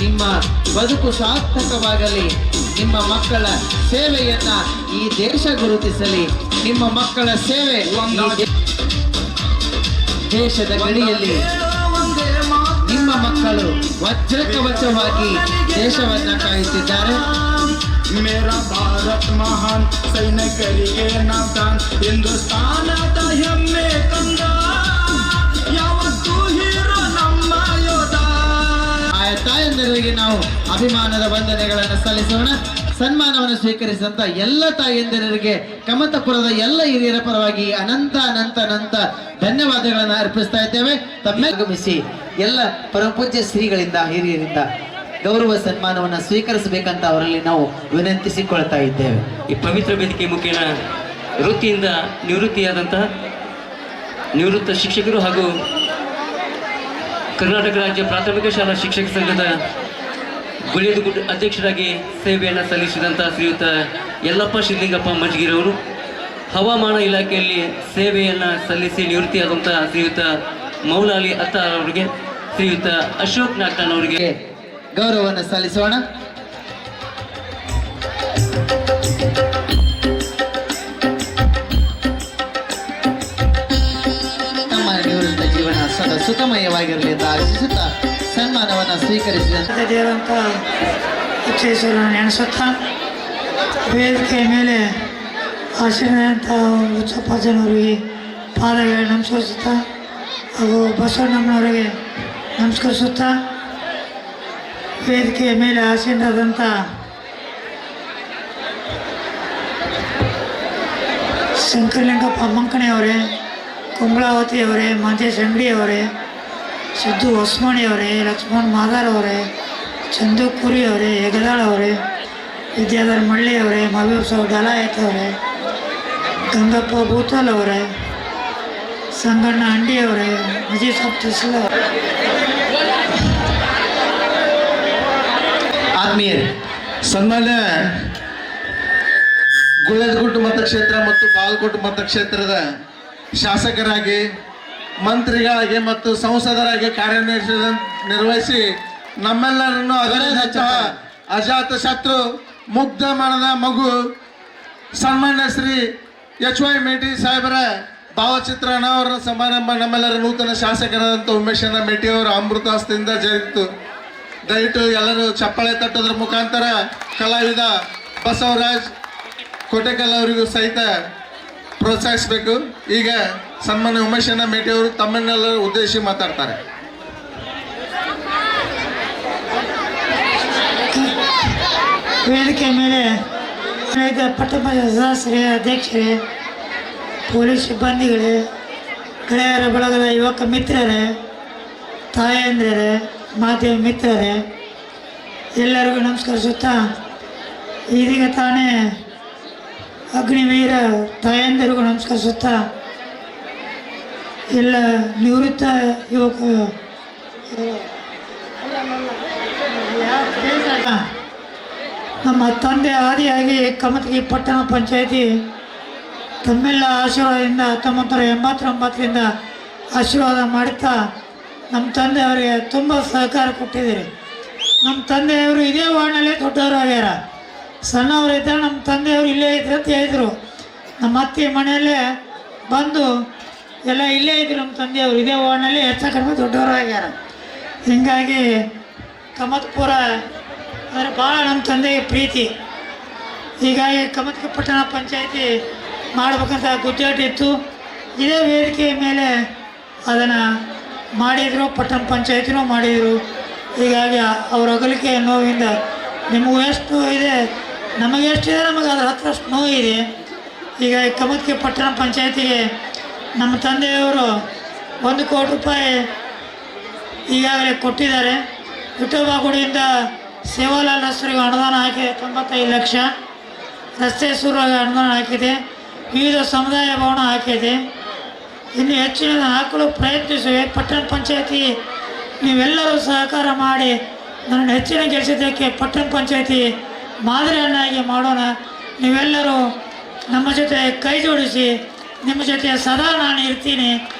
ನಿಮ್ಮ ಬದುಕು ಸಾರ್ಥಕವಾಗಲಿ. ನಿಮ್ಮ ಮಕ್ಕಳ ಸೇವೆಯನ್ನ ಈ ದೇಶ ಗುರುತಿಸಲಿ. ನಿಮ್ಮ ಮಕ್ಕಳ ಸೇವೆ ದೇಶದ ಗಡಿಯಲ್ಲಿ ನಿಮ್ಮ ಮಕ್ಕಳು ವಜ್ರ ಕವಚವಾಗಿ ದೇಶವನ್ನ ಕಾಯುತ್ತಿದ್ದಾರೆ. ಮೇರಾ ಭಾರತ್ ಮಹಾನ್ ಸೈನಿಕರಿಗೆ ನಾತಾನ್ ಹಿಂದೂಸ್ತಾನದ ಹೆಮ್ಮೆ ಕಂದ ಯಾವತ್ತೂ ಹೀರೋ ನಮ್ಮ ಯೋಧ. ಆಯಾ ತಾಯಂದಿರಿಗೆ ನಾವು ಅಭಿಮಾನದ ವಂದನೆಗಳನ್ನು ಸಲ್ಲಿಸೋಣ. ಸನ್ಮಾನವನ್ನು ಸ್ವೀಕರಿಸಿದಂತ ಎಲ್ಲ ತಾಯಂದಿರರಿಗೆ ಕಮತಪುರದ ಎಲ್ಲ ಹಿರಿಯರ ಪರವಾಗಿ ಅನಂತ ಅನಂತ ಅನಂತ ಧನ್ಯವಾದಗಳನ್ನು ಅರ್ಪಿಸ್ತಾ ಇದ್ದೇವೆ. ಆಗಮಿಸಿ ಎಲ್ಲ ಪರಮಪೂಜ್ಯ ಶ್ರೀಗಳಿಂದ ಹಿರಿಯರಿಂದ ಗೌರವ ಸನ್ಮಾನವನ್ನು ಸ್ವೀಕರಿಸಬೇಕಂತ ಅವರಲ್ಲಿ ನಾವು ವಿನಂತಿಸಿಕೊಳ್ತಾ ಇದ್ದೇವೆ. ಈ ಪವಿತ್ರ ವೇದಿಕೆ ಮುಖೇನ ವೃತ್ತಿಯಿಂದ ನಿವೃತ್ತಿಯಾದಂತಹ ನಿವೃತ್ತ ಶಿಕ್ಷಕರು ಹಾಗೂ ಕರ್ನಾಟಕ ರಾಜ್ಯ ಪ್ರಾಥಮಿಕ ಶಾಲಾ ಶಿಕ್ಷಕ ಸಂಘದ ಗುಳಿಯದುಗುಡ್ಡ ಅಧ್ಯಕ್ಷರಾಗಿ ಸೇವೆಯನ್ನು ಸಲ್ಲಿಸಿದಂಥ ಶ್ರೀಯುತ ಯಲ್ಲಪ್ಪ ಶಿವಲಿಂಗಪ್ಪ ಮಜ್ಗಿರವರು, ಹವಾಮಾನ ಇಲಾಖೆಯಲ್ಲಿ ಸೇವೆಯನ್ನು ಸಲ್ಲಿಸಿ ನಿವೃತ್ತಿಯಾದಂಥ ಶ್ರೀಯುತ ಮೌಲಾಲಿ ಅತ್ತಾರ್ ಅವರಿಗೆ, ಶ್ರೀಯುತ ಅಶೋಕ್ ನಾಗ್ತಾನ್ ಅವರಿಗೆ ಗೌರವವನ್ನು ಸಲ್ಲಿಸೋಣ. ನಮ್ಮ ನಿವೃತ್ತ ಜೀವನ ಸದಾ ಸುಖಮಯವಾಗಿರಲಿ ಅಂತ ಆಶಿಸುತ್ತಾ ಸನ್ಮಾನವನ್ನು ಸ್ವೀಕರಿಸಿದಂತೆ ದೇವರಂತ ಅಕ್ಷೇಶ್ವರನ ನೆನೆಸುತ್ತಾ ವೇದಿಕೆಯ ಮೇಲೆ ಆಶೀರ್ವಾದಂಥ ಹುಚ್ಚಪ್ಪ ಜನವರಿಗೆ ಪಾದಗಳಿಗೆ ನಮಸ್ಕರಿಸುತ್ತಾ ಹಾಗೂ ಬಸವಣ್ಣನವರಿಗೆ ನಮಸ್ಕರಿಸುತ್ತಾ ವೇದಿಕೆಯ ಮೇಲೆ ಆಸೀನರಾದಂಥ ಶಂಕರಲಿಂಗಪ್ಪ ಮಂಕಣಿಯವರೇ, ಕುಂಬಳಾವತಿಯವರೇ, ಮಂಜೇಶ್ ಅಂಗಡಿಯವರೇ, ಸಿದ್ದು ಹೊಸ್ಮಣಿಯವರೇ, ಲಕ್ಷ್ಮಣ್ ಮಾದಾರವರೇ, ಚಂದು ಕುರಿಯವರೇ, ಹೆಗದಾಳ್ ಅವರೇ, ವಿದ್ಯಾಧರ್ ಮಳ್ಳಿಯವರೇ, ಮಹಬೂಬ್ ಸಾವ್ ಡಲಾಯತ್ ಅವರೇ, ಗಂಗಪ್ಪ ಭೂತಾಲ್ ಅವರೇ, ಸಂಗಣ್ಣ ಅಂಡಿಯವರೇ, ಮಜೀದ್ ಸಾಬ್ ತಹಸೀಲ್ ಅವರೇ, ಆತ್ಮೀಯರೇ, ಸನ್ಮಾನ್ಯ ಗುಳೇದಗುಡ್ಡ ಮತಕ್ಷೇತ್ರ ಮತ್ತು ಬಾಗಲಕೋಟೆ ಮತಕ್ಷೇತ್ರದ ಶಾಸಕರಾಗಿ, ಮಂತ್ರಿಗಳಾಗಿ ಮತ್ತು ಸಂಸದರಾಗಿ ನಿರ್ವಹಿಸಿ ನಮ್ಮೆಲ್ಲರನ್ನು ಅಜಾತ ಶತ್ರು ಮುಗ್ಧ ಮನದ ಮಗು ಸನ್ಮಾನ್ಯ ಶ್ರೀ HY ಮೇಟಿ ಸಾಹೇಬರ ಭಾವಚಿತ್ರ ಅನಾವರಣ ಸಮಾರಂಭ ನಮ್ಮೆಲ್ಲರ ನೂತನ ಶಾಸಕರಾದಂಥ ಉಮೇಶನ ಮೇಟಿಯವರ ಅಮೃತಾಸ್ತಿಯಿಂದ ಜರುಗಿತು. ದಯವಿಟ್ಟು ಎಲ್ಲರೂ ಚಪ್ಪಾಳೆ ತಟ್ಟೋದ್ರ ಮುಖಾಂತರ ಕಲಾವಿದ ಬಸವರಾಜ್ ಕೋಟೆಕಲ್ ಅವರಿಗೂ ಸಹಿತ ಪ್ರೋತ್ಸಾಹಿಸಬೇಕು. ಈಗ ಸನ್ಮಾನ್ಯ ಉಮೇಶನ ಮೇಟಿಯವರು ತಮ್ಮನ್ನೆಲ್ಲರೂ ಉದ್ದೇಶಿಸಿ ಮಾತಾಡ್ತಾರೆ. ವೇದಿಕೆ ಮೇಲೆ ಪಟ್ಟಣ ಸದಸ್ಯರೇ, ಅಧ್ಯಕ್ಷರೇ, ಪೊಲೀಸ್ ಸಿಬ್ಬಂದಿಗಳೇ, ಗೆಳೆಯರ ಬಳಗದ ಯುವಕ ಮಿತ್ರರೇ, ತಾಯಂದಿರೇ, ಮಾಧ್ಯಮ ಮಿತ್ರರೇ, ಎಲ್ಲರಿಗೂ ನಮಸ್ಕರಿಸುತ್ತಾ ಇದೀಗ ತಾನೇ ಅಗ್ನಿವೀರ ತಾಯಂದಿರಿಗೂ ನಮಸ್ಕರಿಸುತ್ತಾ ಎಲ್ಲ ನಿವೃತ್ತ ಯುವಕ ನಮ್ಮ ತಂದೆ ಆದಿಯಾಗಿ ಕಮತಗಿ ಪಟ್ಟಣ ಪಂಚಾಯಿತಿ ತಮ್ಮೆಲ್ಲ ಆಶೀರ್ವಾದದಿಂದ 1989ರಿಂದ ಆಶೀರ್ವಾದ ಮಾಡುತ್ತಾ ನಮ್ಮ ತಂದೆಯವರಿಗೆ ತುಂಬ ಸಹಕಾರ ಕೊಟ್ಟಿದ್ದೀರಿ. ನಮ್ಮ ತಂದೆಯವರು ಇದೇ ವಾರ್ಡ್ನಲ್ಲೇ ದೊಡ್ಡವರು ಆಗ್ಯಾರ. ಸಣ್ಣವರಿದ್ದರೆ ನಮ್ಮ ತಂದೆಯವರು ಇಲ್ಲೇ ಇದ್ರು ಅಂತ ಹೇಳಿದರು. ನಮ್ಮ ಅತ್ತೆ ಮನೆಯಲ್ಲೇ ಬಂದು ಎಲ್ಲ ಇಲ್ಲೇ ಇದ್ರು. ನಮ್ಮ ತಂದೆಯವರು ಇದೇ ವಾರ್ಡ್ನಲ್ಲಿ ಹೆಚ್ಚು ಕಡಿಮೆ ದೊಡ್ಡವರು ಆಗ್ಯಾರ. ಹೀಗಾಗಿ ಕಮತಪುರ ಅಂದರೆ ಭಾಳ ನಮ್ಮ ತಂದೆಗೆ ಪ್ರೀತಿ. ಹೀಗಾಗಿ ಕಮತಗಿ ಪಟ್ಟಣ ಪಂಚಾಯಿತಿ ಮಾಡಬೇಕಂತ ಗುದ್ದಾಟಿತ್ತು. ಇದೇ ವೇದಿಕೆಯ ಮೇಲೆ ಅದನ್ನು ಮಾಡಿದರು, ಪಟ್ಟಣ ಪಂಚಾಯಿತಿನೂ ಮಾಡಿದರು. ಹೀಗಾಗಿ ಅವ್ರ ಅಗಲಿಕೆ ನೋವಿಂದ ನಿಮಗೂ ಎಷ್ಟು ಇದೆ, ನಮಗೆ ಎಷ್ಟಿದೆ, ನಮಗೆ ಅದರ ಹತ್ರಷ್ಟು ನೋವಿದೆ. ಹೀಗಾಗಿ ಕಮತಗಿ ಪಟ್ಟಣ ಪಂಚಾಯಿತಿಗೆ ನಮ್ಮ ತಂದೆಯವರು 1 ಕೋಟಿ ರೂಪಾಯಿ ಈಗಾಗಲೇ ಕೊಟ್ಟಿದ್ದಾರೆ. ವಿಠೋಬಾ ಗುಡಿಯಿಂದ ಸೇವಾಲಾಲ್ ಹೆಸರಿಗೆ ಅನುದಾನ ಹಾಕಿದೆ 95 ಲಕ್ಷ. ರಸ್ತೆ ಸೂರಾಗ ಅನುದಾನ ಹಾಕಿದೆ. ವಿವಿಧ ಸಮುದಾಯ ಭವನ ಹಾಕಿದೆ. ಇನ್ನು ಹೆಚ್ಚಿನ ಹಾಕಲು ಪ್ರಯತ್ನಿಸುವೆ. ಪಟ್ಟಣ ಪಂಚಾಯಿತಿ ನೀವೆಲ್ಲರೂ ಸಹಕಾರ ಮಾಡಿ ನನ್ನ ಹೆಚ್ಚಿನ ಕೆಲಸದಕ್ಕೆ ಪಟ್ಟಣ ಪಂಚಾಯಿತಿ ಮಾದರಿಯನ್ನಾಗಿ ಮಾಡೋಣ. ನೀವೆಲ್ಲರೂ ನಮ್ಮ ಜೊತೆ ಕೈ ಜೋಡಿಸಿ, ನಿಮ್ಮ ಜೊತೆ ಸದಾ ನಾನು ಇರ್ತೀನಿ.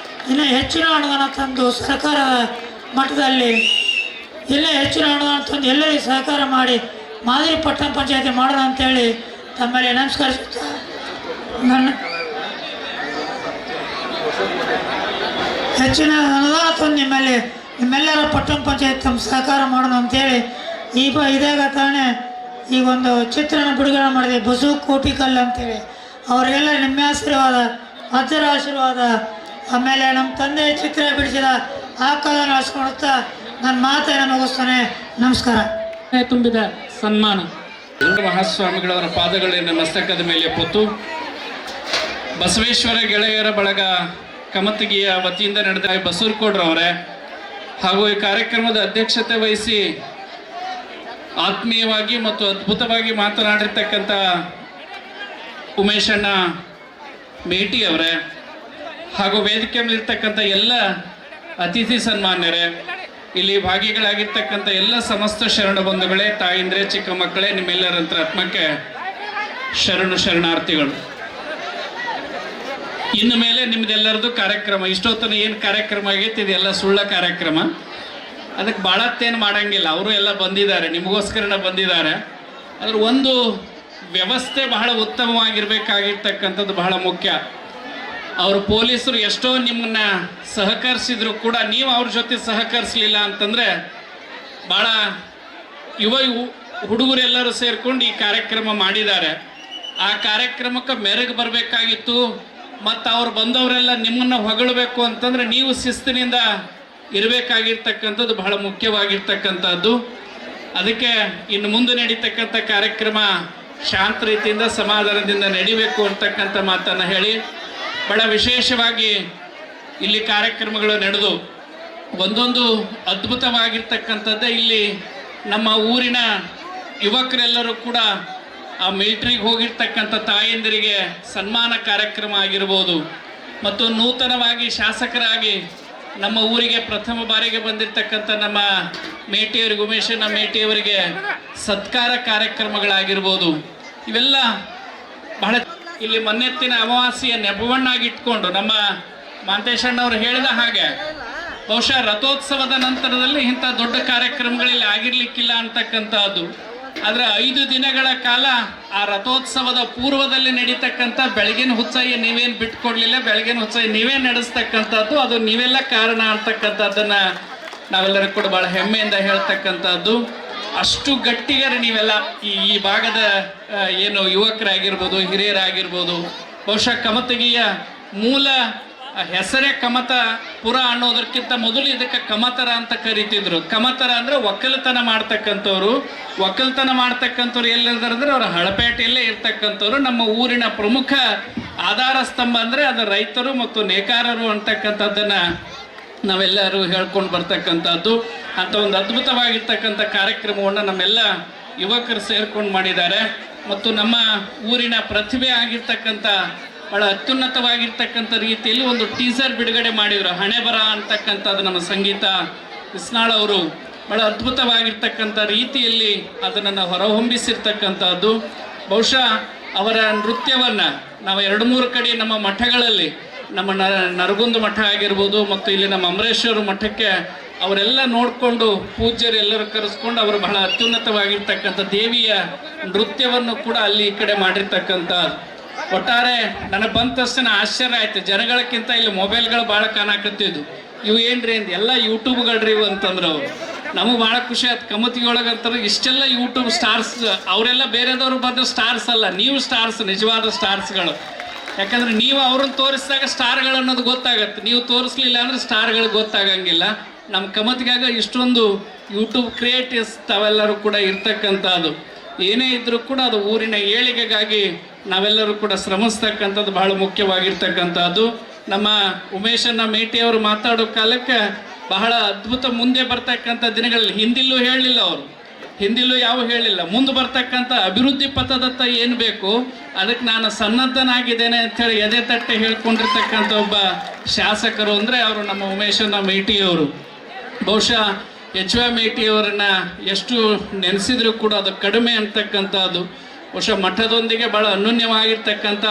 ಇನ್ನೂ ಹೆಚ್ಚಿನ ಅನುದಾನ ತಂದು ಸರ್ಕಾರದ ಮಟ್ಟದಲ್ಲಿ ಇನ್ನೂ ಹೆಚ್ಚಿನ ಅನುದಾನ ತಂದು ಬಂದು ಎಲ್ಲರಿಗೂ ಸಹಕಾರ ಮಾಡಿ ಮಾದರಿ ಪಟ್ಟಣ ಪಂಚಾಯತಿ ಮಾಡೋಣ ಅಂತೇಳಿ ತಮ್ಮಲ್ಲಿ ನಮಸ್ಕರಿಸುತ್ತಾ ನನ್ನ ಹೆಚ್ಚಿನ ಅನುದಾನ ತಂದು ನಿಮ್ಮೆಲ್ಲರ ಪಟ್ಟಣ ಪಂಚಾಯತ್ ತಮ್ಮ ಸಹಕಾರ ಮಾಡೋಣ ಅಂತೇಳಿ ಇದಾಗ ತಾನೇ ಈಗ ಒಂದು ಚಿತ್ರಣ ಬಿಡುಗಡೆ ಮಾಡಿದೆ ಬಸು ಕೋಟಿಕಲ್ ಅಂತೇಳಿ. ಅವರಿಗೆಲ್ಲ ನಿಮ್ಮ ಆಶೀರ್ವಾದ, ಅಜ್ಜರ ಆಶೀರ್ವಾದ, ಆಮೇಲೆ ನಮ್ಮ ತಂದೆ ಚಿತ್ರ ಬಿಡಿಸಿದ ಆ ಕಾಲವನ್ನು ಆರಿಸ್ಕೊಡುತ್ತಾ ನನ್ನ ಮಾತನ್ನು ಮುಗಿಸ್ತಾನೆ. ನಮಸ್ಕಾರ. ತುಂಬಿದ ಸನ್ಮಾನ ಮಹಾಸ್ವಾಮಿಗಳವರ ಪಾದಗಳಿಂದ ಮಸ್ತಕದ ಮೇಲೆ ಹೊತ್ತು ಬಸವೇಶ್ವರ ಗೆಳೆಯರ ಬಳಗ ಕಮತಗಿಯ ವತಿಯಿಂದ ನಡೆದ ಬಸೂರ್ಕೋಡ್ರವರೇ ಹಾಗೂ ಈ ಕಾರ್ಯಕ್ರಮದ ಅಧ್ಯಕ್ಷತೆ ವಹಿಸಿ ಆತ್ಮೀಯವಾಗಿ ಮತ್ತು ಅದ್ಭುತವಾಗಿ ಮಾತನಾಡಿರ್ತಕ್ಕಂಥ ಉಮೇಶಣ್ಣ ಮೇಟಿ ಅವರೇ ಹಾಗೂ ವೇದಿಕೆ ಮೇಲಿರ್ತಕ್ಕಂಥ ಎಲ್ಲ ಅತಿಥಿ ಸನ್ಮಾನ್ಯರೇ, ಇಲ್ಲಿ ಭಾಗಿಗಳಾಗಿರ್ತಕ್ಕಂಥ ಎಲ್ಲ ಸಮಸ್ತ ಶರಣ ಬಂಧುಗಳೇ, ತಾಯಿಂದ್ರೆ, ಚಿಕ್ಕ ಮಕ್ಕಳೇ, ನಿಮ್ಮೆಲ್ಲರಂತ ಆತ್ಮಕ್ಕೆ ಶರಣಾರ್ಥಿಗಳು. ಇನ್ನು ಮೇಲೆ ನಿಮ್ದೆಲ್ಲರದು ಕಾರ್ಯಕ್ರಮ, ಇಷ್ಟೊತ್ತನ ಏನು ಕಾರ್ಯಕ್ರಮ ಆಗೈತೆ ಇದೆಲ್ಲ ಸುಳ್ಳ ಕಾರ್ಯಕ್ರಮ. ಅದಕ್ಕೆ ಭಾಳತ್ತೇನು ಮಾಡಂಗಿಲ್ಲ. ಅವರು ಎಲ್ಲ ಬಂದಿದ್ದಾರೆ, ನಿಮಗೋಸ್ಕರನ ಬಂದಿದ್ದಾರೆ. ಅದ್ರ ಒಂದು ವ್ಯವಸ್ಥೆ ಬಹಳ ಉತ್ತಮವಾಗಿರ್ಬೇಕಾಗಿರ್ತಕ್ಕಂಥದ್ದು ಬಹಳ ಮುಖ್ಯ. ಅವರು ಪೊಲೀಸರು ಎಷ್ಟೋ ನಿಮ್ಮನ್ನ ಸಹಕರಿಸಿದ್ರು ಕೂಡ ನೀವು ಅವ್ರ ಜೊತೆ ಸಹಕರಿಸಲಿಲ್ಲ ಅಂತಂದರೆ ಭಾಳ ಹುಡುಗರೆಲ್ಲರೂ ಸೇರ್ಕೊಂಡು ಈ ಕಾರ್ಯಕ್ರಮ ಮಾಡಿದ್ದಾರೆ. ಆ ಕಾರ್ಯಕ್ರಮಕ್ಕೆ ಮೆರುಗು ಬರಬೇಕಾಗಿತ್ತು. ಮತ್ತು ಅವ್ರು ಬಂದವರೆಲ್ಲ ನಿಮ್ಮನ್ನು ಹೊಗಳಬೇಕು ಅಂತಂದರೆ ನೀವು ಶಿಸ್ತಿನಿಂದ ಇರಬೇಕಾಗಿರ್ತಕ್ಕಂಥದ್ದು ಬಹಳ ಮುಖ್ಯವಾಗಿರ್ತಕ್ಕಂಥದ್ದು. ಅದಕ್ಕೆ ಇನ್ನು ಮುಂದೆ ನಡೀತಕ್ಕಂಥ ಕಾರ್ಯಕ್ರಮ ಶಾಂತ ರೀತಿಯಿಂದ ಸಮಾಧಾನದಿಂದ ನಡಿಬೇಕು ಅಂತಕ್ಕಂಥ ಮಾತನ್ನು ಹೇಳಿ, ಬಹಳ ವಿಶೇಷವಾಗಿ ಇಲ್ಲಿ ಕಾರ್ಯಕ್ರಮಗಳು ನಡೆದು ಒಂದೊಂದು ಅದ್ಭುತವಾಗಿರ್ತಕ್ಕಂಥದ್ದೇ. ಇಲ್ಲಿ ನಮ್ಮ ಊರಿನ ಯುವಕರೆಲ್ಲರೂ ಕೂಡ ಆ ಮಿಲಿಟ್ರಿಗೆ ಹೋಗಿರ್ತಕ್ಕಂಥ ತಾಯಂದಿರಿಗೆ ಸನ್ಮಾನ ಕಾರ್ಯಕ್ರಮ ಆಗಿರ್ಬೋದು, ಮತ್ತು ನೂತನವಾಗಿ ಶಾಸಕರಾಗಿ ನಮ್ಮ ಊರಿಗೆ ಪ್ರಥಮ ಬಾರಿಗೆ ಬಂದಿರತಕ್ಕಂಥ ನಮ್ಮ ಮೇಟಿಯವರಿಗೆ, ಉಮೇಶಣ್ಣ ಮೇಟಿಯವರಿಗೆ ಸತ್ಕಾರ ಕಾರ್ಯಕ್ರಮಗಳಾಗಿರ್ಬೋದು. ಇವೆಲ್ಲ ಬಹಳ ಇಲ್ಲಿ ಮನ್ನೆತ್ತಿನ ಅಮಾವಾಸ್ಯೆಯ ನೆಪವನ್ನಾಗಿಟ್ಕೊಂಡು ನಮ್ಮ ಮಾಂತೇಶಣ್ಣವರು ಹೇಳಿದ ಹಾಗೆ ಬಹುಶಃ ರಥೋತ್ಸವದ ನಂತರದಲ್ಲಿ ಇಂಥ ದೊಡ್ಡ ಕಾರ್ಯಕ್ರಮಗಳಲ್ಲಿ ಆಗಿರ್ಲಿಕ್ಕಿಲ್ಲ ಅಂತಕ್ಕಂಥದ್ದು. ಆದರೆ 5 ದಿನಗಳ ಕಾಲ ಆ ರಥೋತ್ಸವದ ಪೂರ್ವದಲ್ಲಿ ನಡೀತಕ್ಕಂಥ ಬೆಳಗಿನ ಹುಚ್ಚಯ್ಯ ನೀವೇನು ಬಿಟ್ಕೊಡ್ಲಿಲ್ಲ, ಬೆಳಗಿನ ಹುಚ್ಚಯ್ಯ ನೀವೇ ನಡೆಸ್ತಕ್ಕಂಥದ್ದು, ಅದು ನೀವೆಲ್ಲ ಕಾರಣ ಅಂತಕ್ಕಂಥದ್ದನ್ನು ನಾವೆಲ್ಲರೂ ಕೂಡ ಭಾಳ ಹೆಮ್ಮೆಯಿಂದ ಹೇಳ್ತಕ್ಕಂಥದ್ದು. ಅಷ್ಟು ಗಟ್ಟಿಗರ ನೀವೆಲ್ಲ ಈ ಭಾಗದ ಏನು ಯುವಕರಾಗಿರ್ಬೋದು, ಹಿರಿಯರಾಗಿರ್ಬೋದು. ಬಹುಶಃ ಕಮತಗಿಯ ಮೂಲ ಹೆಸರೇ ಕಮತಪುರ ಅನ್ನೋದಕ್ಕಿಂತ ಮೊದಲು ಇದಕ್ಕೆ ಕಮತರ ಅಂತ ಕರಿತಿದ್ರು. ಕಮತರ ಅಂದರೆ ಒಕ್ಕಲತನ ಮಾಡ್ತಕ್ಕಂಥವ್ರು. ಒಕ್ಕಲತನ ಮಾಡ್ತಕ್ಕಂಥವ್ರು ಎಲ್ಲಿರ್ತಾರೆ ಅಂದರೆ ಅವ್ರು ಹಳಪೇಟೆಯಲ್ಲೇ ಇರ್ತಕ್ಕಂಥವ್ರು. ನಮ್ಮ ಊರಿನ ಪ್ರಮುಖ ಆಧಾರ ಸ್ತಂಭ ಅಂದರೆ ಅದು ರೈತರು ಮತ್ತು ನೇಕಾರರು ಅಂತಕ್ಕಂಥದ್ದನ್ನು ನಾವೆಲ್ಲರೂ ಹೇಳ್ಕೊಂಡು ಬರ್ತಕ್ಕಂಥದ್ದು. ಅಂಥ ಒಂದು ಅದ್ಭುತವಾಗಿರ್ತಕ್ಕಂಥ ಕಾರ್ಯಕ್ರಮವನ್ನು ನಮ್ಮೆಲ್ಲ ಯುವಕರು ಸೇರ್ಕೊಂಡು ಮಾಡಿದ್ದಾರೆ. ಮತ್ತು ನಮ್ಮ ಊರಿನ ಪ್ರತಿಭೆ ಆಗಿರ್ತಕ್ಕಂಥ ಭಾಳ ಅತ್ಯುನ್ನತವಾಗಿರ್ತಕ್ಕಂಥ ರೀತಿಯಲ್ಲಿ ಒಂದು ಟೀಸರ್ ಬಿಡುಗಡೆ ಮಾಡಿದರು. ಹಣೆ ಬರ ಅಂತಕ್ಕಂಥದ್ದು ನಮ್ಮ ಸಂಗೀತ ವಿಸ್ನಾಳ್ ಅವರು ಭಾಳ ಅದ್ಭುತವಾಗಿರ್ತಕ್ಕಂಥ ರೀತಿಯಲ್ಲಿ ಅದನ್ನು ಹೊರಹೊಮ್ಮಿಸಿರ್ತಕ್ಕಂಥದ್ದು. ಬಹುಶಃ ಅವರ ನೃತ್ಯವನ್ನು ನಾವು 2-3 ಕಡೆ ನಮ್ಮ ಮಠಗಳಲ್ಲಿ, ನಮ್ಮ ನರಗುಂದ ಮಠ ಆಗಿರ್ಬೋದು ಮತ್ತು ಇಲ್ಲಿ ನಮ್ಮ ಅಮರೇಶ್ವರ ಮಠಕ್ಕೆ ಅವರೆಲ್ಲ ನೋಡಿಕೊಂಡು ಪೂಜ್ಯರು ಎಲ್ಲರೂ ಕರೆಸ್ಕೊಂಡು ಅವರು ಬಹಳ ಅತ್ಯುನ್ನತವಾಗಿರ್ತಕ್ಕಂಥ ದೇವಿಯ ನೃತ್ಯವನ್ನು ಕೂಡ ಅಲ್ಲಿ ಈ ಕಡೆ ಮಾಡಿರ್ತಕ್ಕಂಥ. ಒಟ್ಟಾರೆ ನನಗೆ ಬಂದ ತಕ್ಷಣ ಆಶ್ಚರ್ಯ ಆಯ್ತು. ಜನಗಳಕ್ಕಿಂತ ಇಲ್ಲಿ ಮೊಬೈಲ್ಗಳು ಭಾಳ ಕಾಣಕತ್ತಿದ್ದು. ಇವು ಏನ್ರಿ ಅಂತ ಎಲ್ಲ ಯೂಟ್ಯೂಬ್ಗಳ್ರಿ ಇವು ಅಂತಂದ್ರೆ ಅವರು. ನಮಗೆ ಭಾಳ ಖುಷಿ ಆಯ್ತು. ಕಮತಿಯೊಳಗಂತಾರೆ ಇಷ್ಟೆಲ್ಲ ಯೂಟ್ಯೂಬ್ ಸ್ಟಾರ್ಸ್, ಅವರೆಲ್ಲ ಬೇರೆದವರು ಬಂದ ಸ್ಟಾರ್ಸ್ ಅಲ್ಲ, ನೀವು ಸ್ಟಾರ್ಸ್, ನಿಜವಾದ ಸ್ಟಾರ್ಸ್ಗಳು. ಯಾಕಂದರೆ ನೀವು ಅವ್ರನ್ನ ತೋರಿಸಿದಾಗ ಸ್ಟಾರ್ಗಳು ಅನ್ನೋದು ಗೊತ್ತಾಗತ್ತೆ. ನೀವು ತೋರಿಸ್ಲಿಲ್ಲ ಅಂದರೆ ಸ್ಟಾರ್ಗಳು ಗೊತ್ತಾಗಂಗಿಲ್ಲ. ನಮ್ಮ ಕಮತಿಗಾಗ ಇಷ್ಟೊಂದು ಯೂಟ್ಯೂಬ್ ಕ್ರಿಯೇಟಿವ್ಸ್ ತಾವೆಲ್ಲರೂ ಕೂಡ ಇರ್ತಕ್ಕಂಥದ್ದು. ಏನೇ ಇದ್ದರೂ ಕೂಡ ಅದು ಊರಿನ ಏಳಿಗೆಗಾಗಿ ನಾವೆಲ್ಲರೂ ಕೂಡ ಶ್ರಮಿಸ್ತಕ್ಕಂಥದ್ದು ಬಹಳ ಮುಖ್ಯವಾಗಿರ್ತಕ್ಕಂಥದ್ದು. ನಮ್ಮ ಉಮೇಶಣ್ಣ ಮೇಟಿಯವರು ಮಾತಾಡೋ ಕಾಲಕ್ಕೆ ಬಹಳ ಅದ್ಭುತ ಮುಂದೆ ಬರ್ತಕ್ಕಂಥ ದಿನಗಳಲ್ಲಿ ಹಿಂದಿಲ್ಲೂ ಹೇಳಲಿಲ್ಲ ಅವರು, ಹಿಂದಿಲ್ಲೂ ಯಾವ ಹೇಳಿಲ್ಲ. ಮುಂದೆ ಬರ್ತಕ್ಕಂಥ ಅಭಿವೃದ್ಧಿ ಪಥದತ್ತ ಏನು ಬೇಕು ಅದಕ್ಕೆ ನಾನು ಸನ್ನದ್ಧನಾಗಿದ್ದೇನೆ ಅಂಥೇಳಿ ಎದೆ ತಟ್ಟೆ ಹೇಳ್ಕೊಂಡಿರ್ತಕ್ಕಂಥ ಒಬ್ಬ ಶಾಸಕರು ಅಂದರೆ ಅವರು ನಮ್ಮ ಉಮೇಶಣ್ಣ ಮೇಟಿಯವರು. ಬಹುಶಃ HY ಮೇಟಿಯವರನ್ನ ಎಷ್ಟು ನೆನೆಸಿದ್ರು ಕೂಡ ಅದು ಕಡಿಮೆ ಅಂತಕ್ಕಂಥದ್ದು. ಬಹುಶಃ ಮಠದೊಂದಿಗೆ ಭಾಳ ಅನ್ಯೋನ್ಯವಾಗಿರ್ತಕ್ಕಂಥ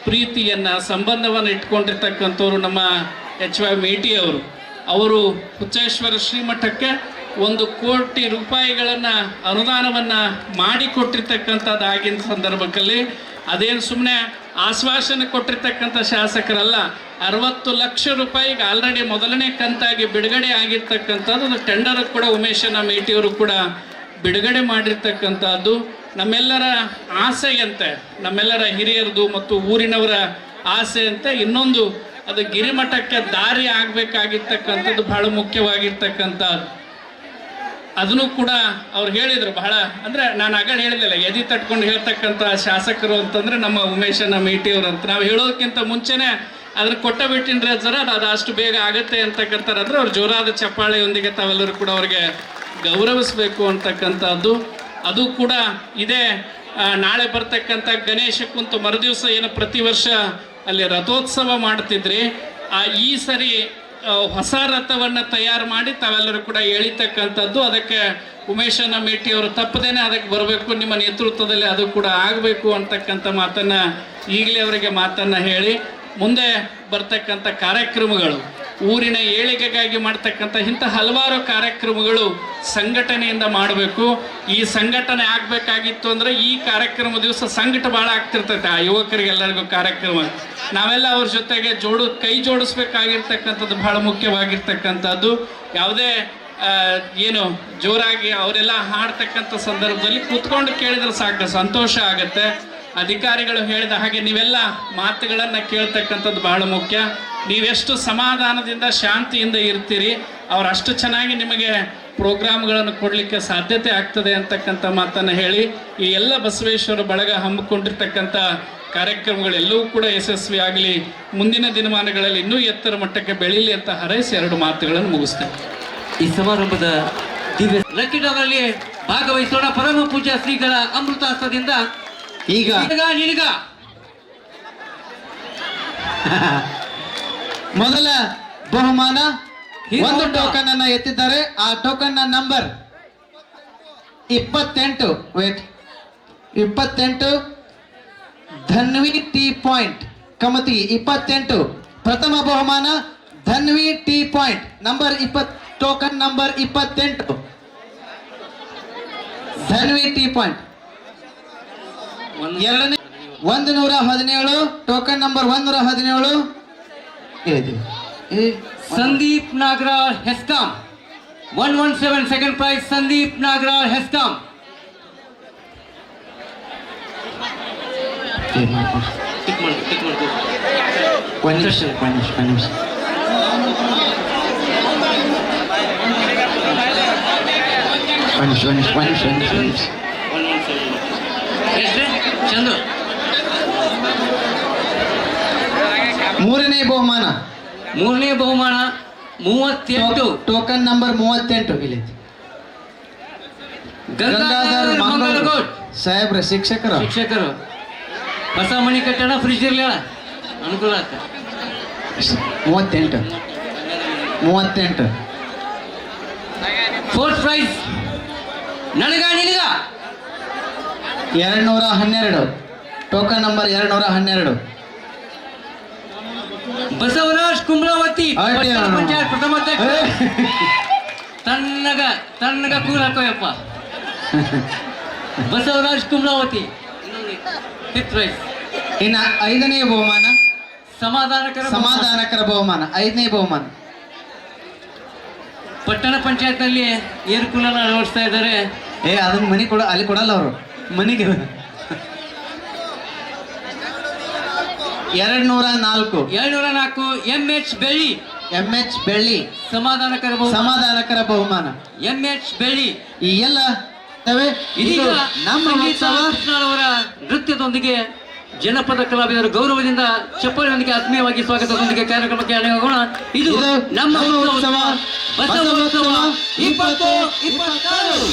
ಪ್ರೀತಿಯನ್ನು, ಸಂಬಂಧವನ್ನು ಇಟ್ಕೊಂಡಿರ್ತಕ್ಕಂಥವ್ರು ನಮ್ಮ HY ಮೇಟಿಯವರು. ಅವರು ಹುಚ್ಚೇಶ್ವರ ಶ್ರೀಮಠಕ್ಕೆ 1 ಕೋಟಿ ರೂಪಾಯಿಗಳನ್ನು ಅನುದಾನವನ್ನು ಮಾಡಿಕೊಟ್ಟಿರ್ತಕ್ಕಂಥದ್ದು ಆಗಿನ ಸಂದರ್ಭದಲ್ಲಿ ಅದೇನು ಸುಮ್ಮನೆ ಆಶ್ವಾಸನೆ ಕೊಟ್ಟಿರ್ತಕ್ಕಂಥ ಶಾಸಕರಲ್ಲ. 60 ಲಕ್ಷ ರೂಪಾಯಿಗೆ ಆಲ್ರೆಡಿ ಮೊದಲನೇ ಕಂತಾಗಿ ಬಿಡುಗಡೆ ಆಗಿರ್ತಕ್ಕಂಥದ್ದು. ಒಂದು ಟೆಂಡರ್ ಕೂಡ ಉಮೇಶನ ಮೇಟಿಯವರು ಕೂಡ ಬಿಡುಗಡೆ ಮಾಡಿರ್ತಕ್ಕಂಥದ್ದು. ನಮ್ಮೆಲ್ಲರ ಆಸೆಯಂತೆ, ನಮ್ಮೆಲ್ಲರ ಹಿರಿಯರದು ಮತ್ತು ಊರಿನವರ ಆಸೆಯಂತೆ ಇನ್ನೊಂದು ಅದು ಗಿರಿಮಠಕ್ಕೆ ದಾರಿ ಆಗಬೇಕಾಗಿರ್ತಕ್ಕಂಥದ್ದು ಬಹಳ ಮುಖ್ಯವಾಗಿರ್ತಕ್ಕಂಥದ್ದು. ಅದನ್ನು ಕೂಡ ಅವ್ರು ಹೇಳಿದರು. ಬಹಳ ಅಂದರೆ ನಾನು ಆಗಲೇ ಹೇಳಿದ್ದಿಲ್ಲ, ಎದೆ ತಟ್ಕೊಂಡು ಹೇಳ್ತಕ್ಕಂಥ ಶಾಸಕರು ಅಂತಂದರೆ ನಮ್ಮ ಉಮೇಶನ ಮೇಟಿಯವರು ಅಂತ. ನಾವು ಹೇಳೋದಕ್ಕಿಂತ ಮುಂಚೆನೇ ಅದನ್ನು ಕೊಟ್ಟ ಬಿಟ್ಟಿನ್ರಿ ಸರ್, ಅದು ಅಷ್ಟು ಬೇಗ ಆಗುತ್ತೆ ಅಂತಕ್ಕಂಥದ್ದು. ಅವ್ರು ಜೋರಾದ ಚಪ್ಪಾಳೆಯೊಂದಿಗೆ ತಾವೆಲ್ಲರೂ ಕೂಡ ಅವ್ರಿಗೆ ಗೌರವಿಸಬೇಕು ಅಂತಕ್ಕಂಥದ್ದು. ಅದು ಕೂಡ ಇದೇ ನಾಳೆ ಬರ್ತಕ್ಕಂಥ ಗಣೇಶ ಕುಂತು ಮರುದಿವಸ ಏನು ಪ್ರತಿ ವರ್ಷ ಅಲ್ಲಿ ರಥೋತ್ಸವ ಮಾಡ್ತಿದ್ರಿ, ಈ ಸರಿ ಹೊಸ ರಥವನ್ನು ತಯಾರು ಮಾಡಿ ತಾವೆಲ್ಲರೂ ಕೂಡ ಎಳಿತಕ್ಕಂಥದ್ದು. ಅದಕ್ಕೆ ಉಮೇಶನ ಮೇಟಿಯವರು ತಪ್ಪದೇನೆ ಅದಕ್ಕೆ ಬರಬೇಕು, ನಿಮ್ಮ ನೇತೃತ್ವದಲ್ಲಿ ಅದು ಕೂಡ ಆಗಬೇಕು ಅಂತಕ್ಕಂಥ ಮಾತನ್ನು ಈಗಲೇ ಅವರಿಗೆ ಮಾತನ್ನು ಹೇಳಿ, ಮುಂದೆ ಬರ್ತಕ್ಕಂಥ ಕಾರ್ಯಕ್ರಮಗಳು ಊರಿನ ಏಳಿಗೆಗಾಗಿ ಮಾಡ್ತಕ್ಕಂಥ ಇಂಥ ಹಲವಾರು ಕಾರ್ಯಕ್ರಮಗಳು ಸಂಘಟನೆಯಿಂದ ಮಾಡಬೇಕು. ಈ ಸಂಘಟನೆ ಆಗಬೇಕಾಗಿತ್ತು ಅಂದರೆ ಈ ಕಾರ್ಯಕ್ರಮ ದಿವಸ ಸಂಘಟ ಭಾಳ ಆಗ್ತಿರ್ತೈತೆ. ಆ ಯುವಕರಿಗೆಲ್ಲರಿಗೂ ಕಾರ್ಯಕ್ರಮ ನಾವೆಲ್ಲ ಅವ್ರ ಜೊತೆಗೆ ಕೈ ಜೋಡಿಸ್ಬೇಕಾಗಿರ್ತಕ್ಕಂಥದ್ದು ಬಹಳ ಮುಖ್ಯವಾಗಿರ್ತಕ್ಕಂಥದ್ದು. ಯಾವುದೇ ಏನು ಜೋರಾಗಿ ಅವರೆಲ್ಲ ಹಾಡ್ತಕ್ಕಂಥ ಸಂದರ್ಭದಲ್ಲಿ ಕೂತ್ಕೊಂಡು ಕೇಳಿದ್ರೆ ಸಾಕು, ಸಂತೋಷ ಆಗುತ್ತೆ. ಅಧಿಕಾರಿಗಳು ಹೇಳಿದ ಹಾಗೆ ನೀವೆಲ್ಲ ಮಾತುಗಳನ್ನು ಕೇಳ್ತಕ್ಕಂಥದ್ದು ಬಹಳ ಮುಖ್ಯ. ನೀವೆಷ್ಟು ಸಮಾಧಾನದಿಂದ ಶಾಂತಿಯಿಂದ ಇರ್ತೀರಿ, ಅವ್ರು ಅಷ್ಟು ಚೆನ್ನಾಗಿ ನಿಮಗೆ ಪ್ರೋಗ್ರಾಮ್ಗಳನ್ನು ಕೊಡಲಿಕ್ಕೆ ಸಾಧ್ಯತೆ ಆಗ್ತದೆ ಅಂತಕ್ಕಂಥ ಮಾತನ್ನು ಹೇಳಿ, ಈ ಎಲ್ಲ ಬಸವೇಶ್ವರ ಬಳಗ ಹಮ್ಮಿಕೊಂಡಿರ್ತಕ್ಕಂಥ ಕಾರ್ಯಕ್ರಮಗಳೆಲ್ಲವೂ ಕೂಡ ಯಶಸ್ವಿ ಆಗಲಿ, ಮುಂದಿನ ದಿನಮಾನಗಳಲ್ಲಿ ಇನ್ನೂ ಎತ್ತರ ಮಟ್ಟಕ್ಕೆ ಬೆಳೀಲಿ ಅಂತ ಹಾರೈಸಿ 2 ಮಾತುಗಳನ್ನು ಮುಗಿಸ್ತೇನೆ. ಈ ಸಮಾರಂಭದ ದಿವ್ಯ ಲಕ್ಕಿಡವರಲ್ಲಿ ಭಾಗವಹಿಸೋಣ. ಪರಮ ಪೂಜ್ಯ ಶ್ರೀಗಳ ಅಮೃತಾಸ್ತ್ರದಿಂದ ಈಗ ನಿನಗ ಮೊದಲ ಬಹುಮಾನ ಒಂದು ಟೋಕನ್ ಅನ್ನ ಎತ್ತಿದ್ದಾರೆ. ಆ ಟೋಕನ್ ನ number 28. Wait 28 Dhanvi T point Kamati 28. ಪ್ರಥಮ ಬಹುಮಾನ Dhanvi T point number 20, token number 28 Dhanvi T point. ಎರಡನೇ 117 token number 117 Sandeep Nagaral HESCOM 117. Second prize Sandeep Nagaral HESCOM. Chandru ಮೂರನೇ ಬಹುಮಾನ 38 ಟೋಕನ್ ನಂಬರ್ 38 ಇಲ್ಲಿ ಗಂಗಾಧರ್ ಮಂಗಳಗೌಡ್ ಸಾಹೇಬ್ರ ಶಿಕ್ಷಕರು ಹೊಸ ಮಣಿ ಕಟ್ಟಣ ಫ್ರಿಜ್ ಇರ್ಲಿಲ್ಲ ಅನುಕೂಲ ಆಗ್ತದೆ. 38. ಫೋರ್ತ್ ಪ್ರೈಸ್ ನನಗ ನಿನಗ 212 ಟೋಕನ್ ನಂಬರ್ 212 ಬಸವರಾಜ್ ಕುಂಬ್ಳಾವತಿ ಆಯ್ತು. ಪಟ್ಟಣ ಪಂಚಾಯತ್ ಪ್ರಥಮ ಅಧ್ಯಕ್ಷ. ತನ್ನಗ ಕೂಲ್ ಹಾಕೋಯಪ್ಪ. Basavaraj Kumblavati fifth prize. ಇನ್ನ 5ನೇ ಬಹುಮಾನ ಸಮಾಧಾನಕರ ಬಹುಮಾನ 5ನೇ ಬಹುಮಾನ ಪಟ್ಟಣ ಪಂಚಾಯತ್ ನಲ್ಲಿ ಏರ್ ಕೂಲರ್ ಅಳವಡಿಸ್ತಾ ಇದ್ದಾರೆ. ಅದನ್ನ ಮನಿ ಅಲ್ಲಿ ಕೊಡಲ್ಲ ಅವರು ಮನಿಗೆ. 204 MH ಬೆಳ್ಳಿ ಸಮಾಧಾನಕರ ಬಹುಮಾನ MH ಬೆಳ್ಳಿ. ಈ ಎಲ್ಲ ಇದೀಗ ನಮ್ಮ ಅವರ ನೃತ್ಯದೊಂದಿಗೆ ಜನಪದ ಕಲಾವಿದರ ಗೌರವದಿಂದ ಚಪ್ಪಾಳೆಯೊಂದಿಗೆ ಆತ್ಮೀಯವಾಗಿ ಸ್ವಾಗತದೊಂದಿಗೆ ಕಾರ್ಯಕ್ರಮಕ್ಕೆ ಅಣಿಯಾಗೋಣ. ಇದು ನಮ್ಮ ಉತ್ಸವ ಬಸವೋತ್ಸವ 2022.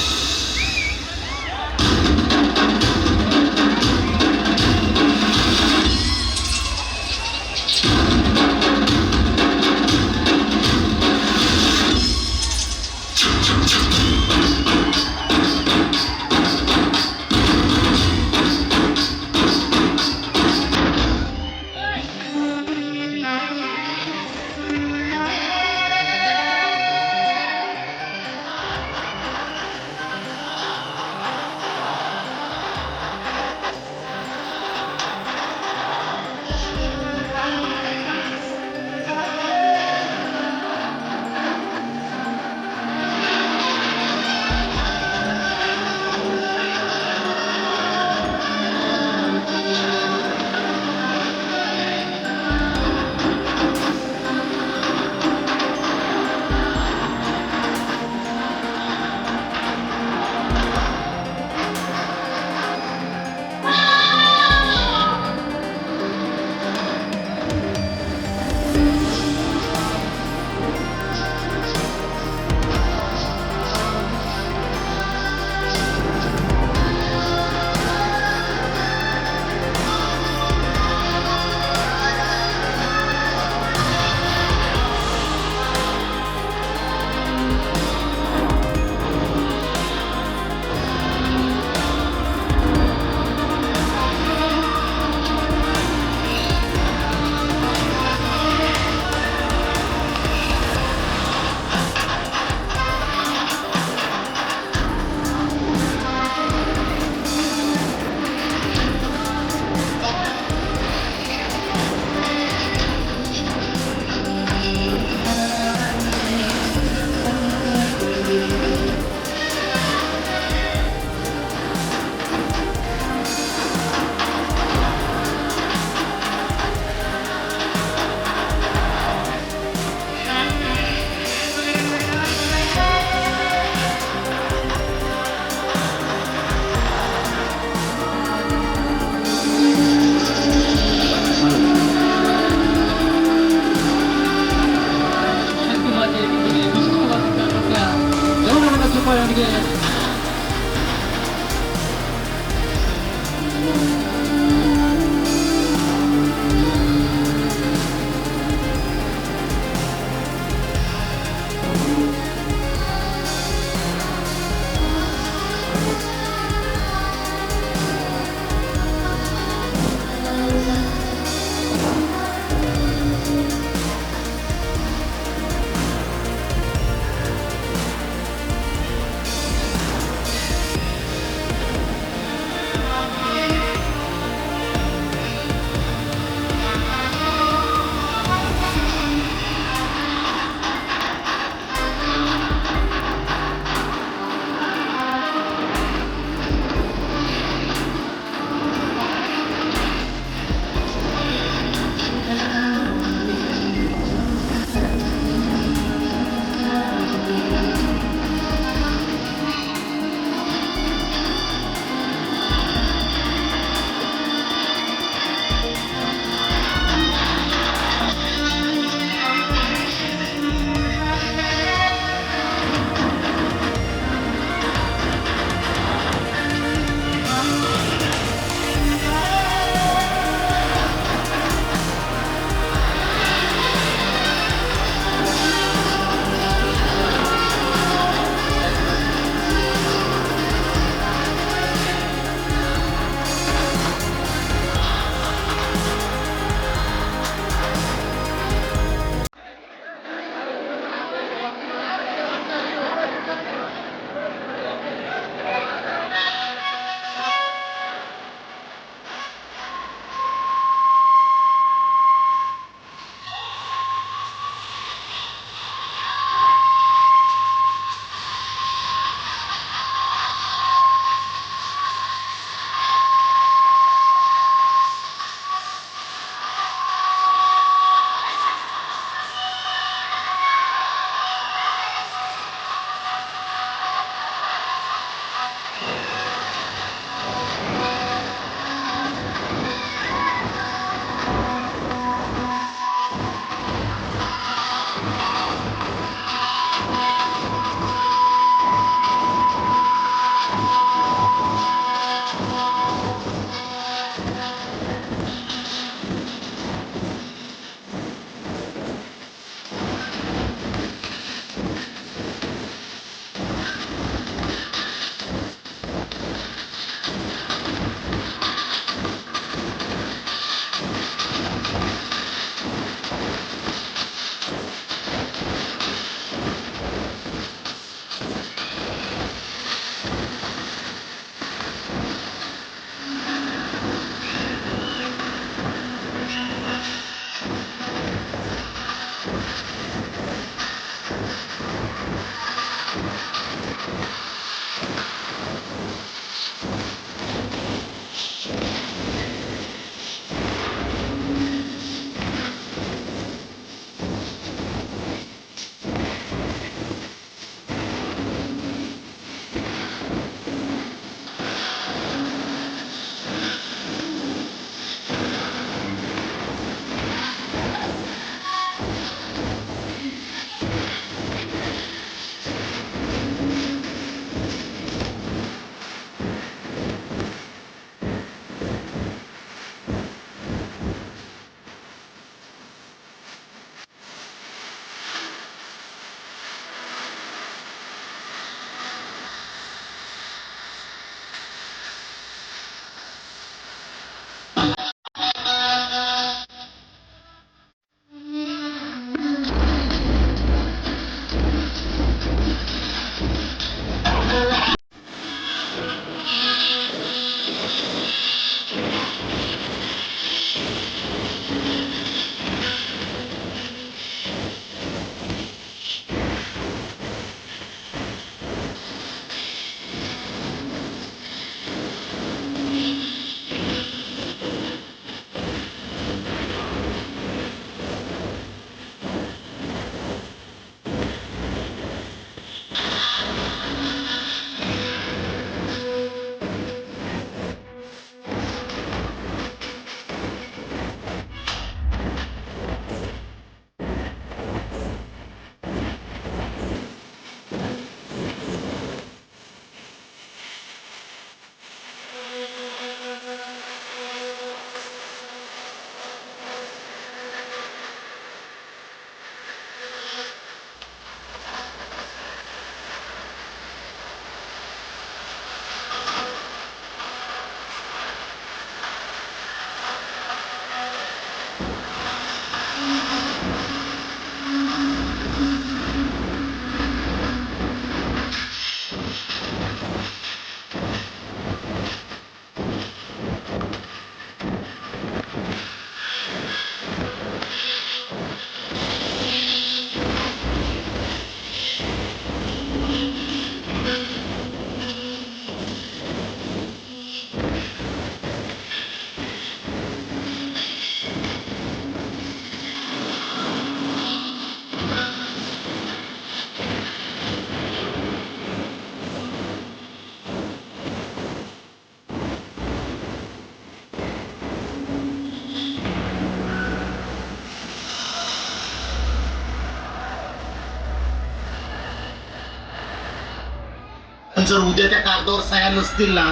जर उद्या त्या कागदावर सह्या नसतील ना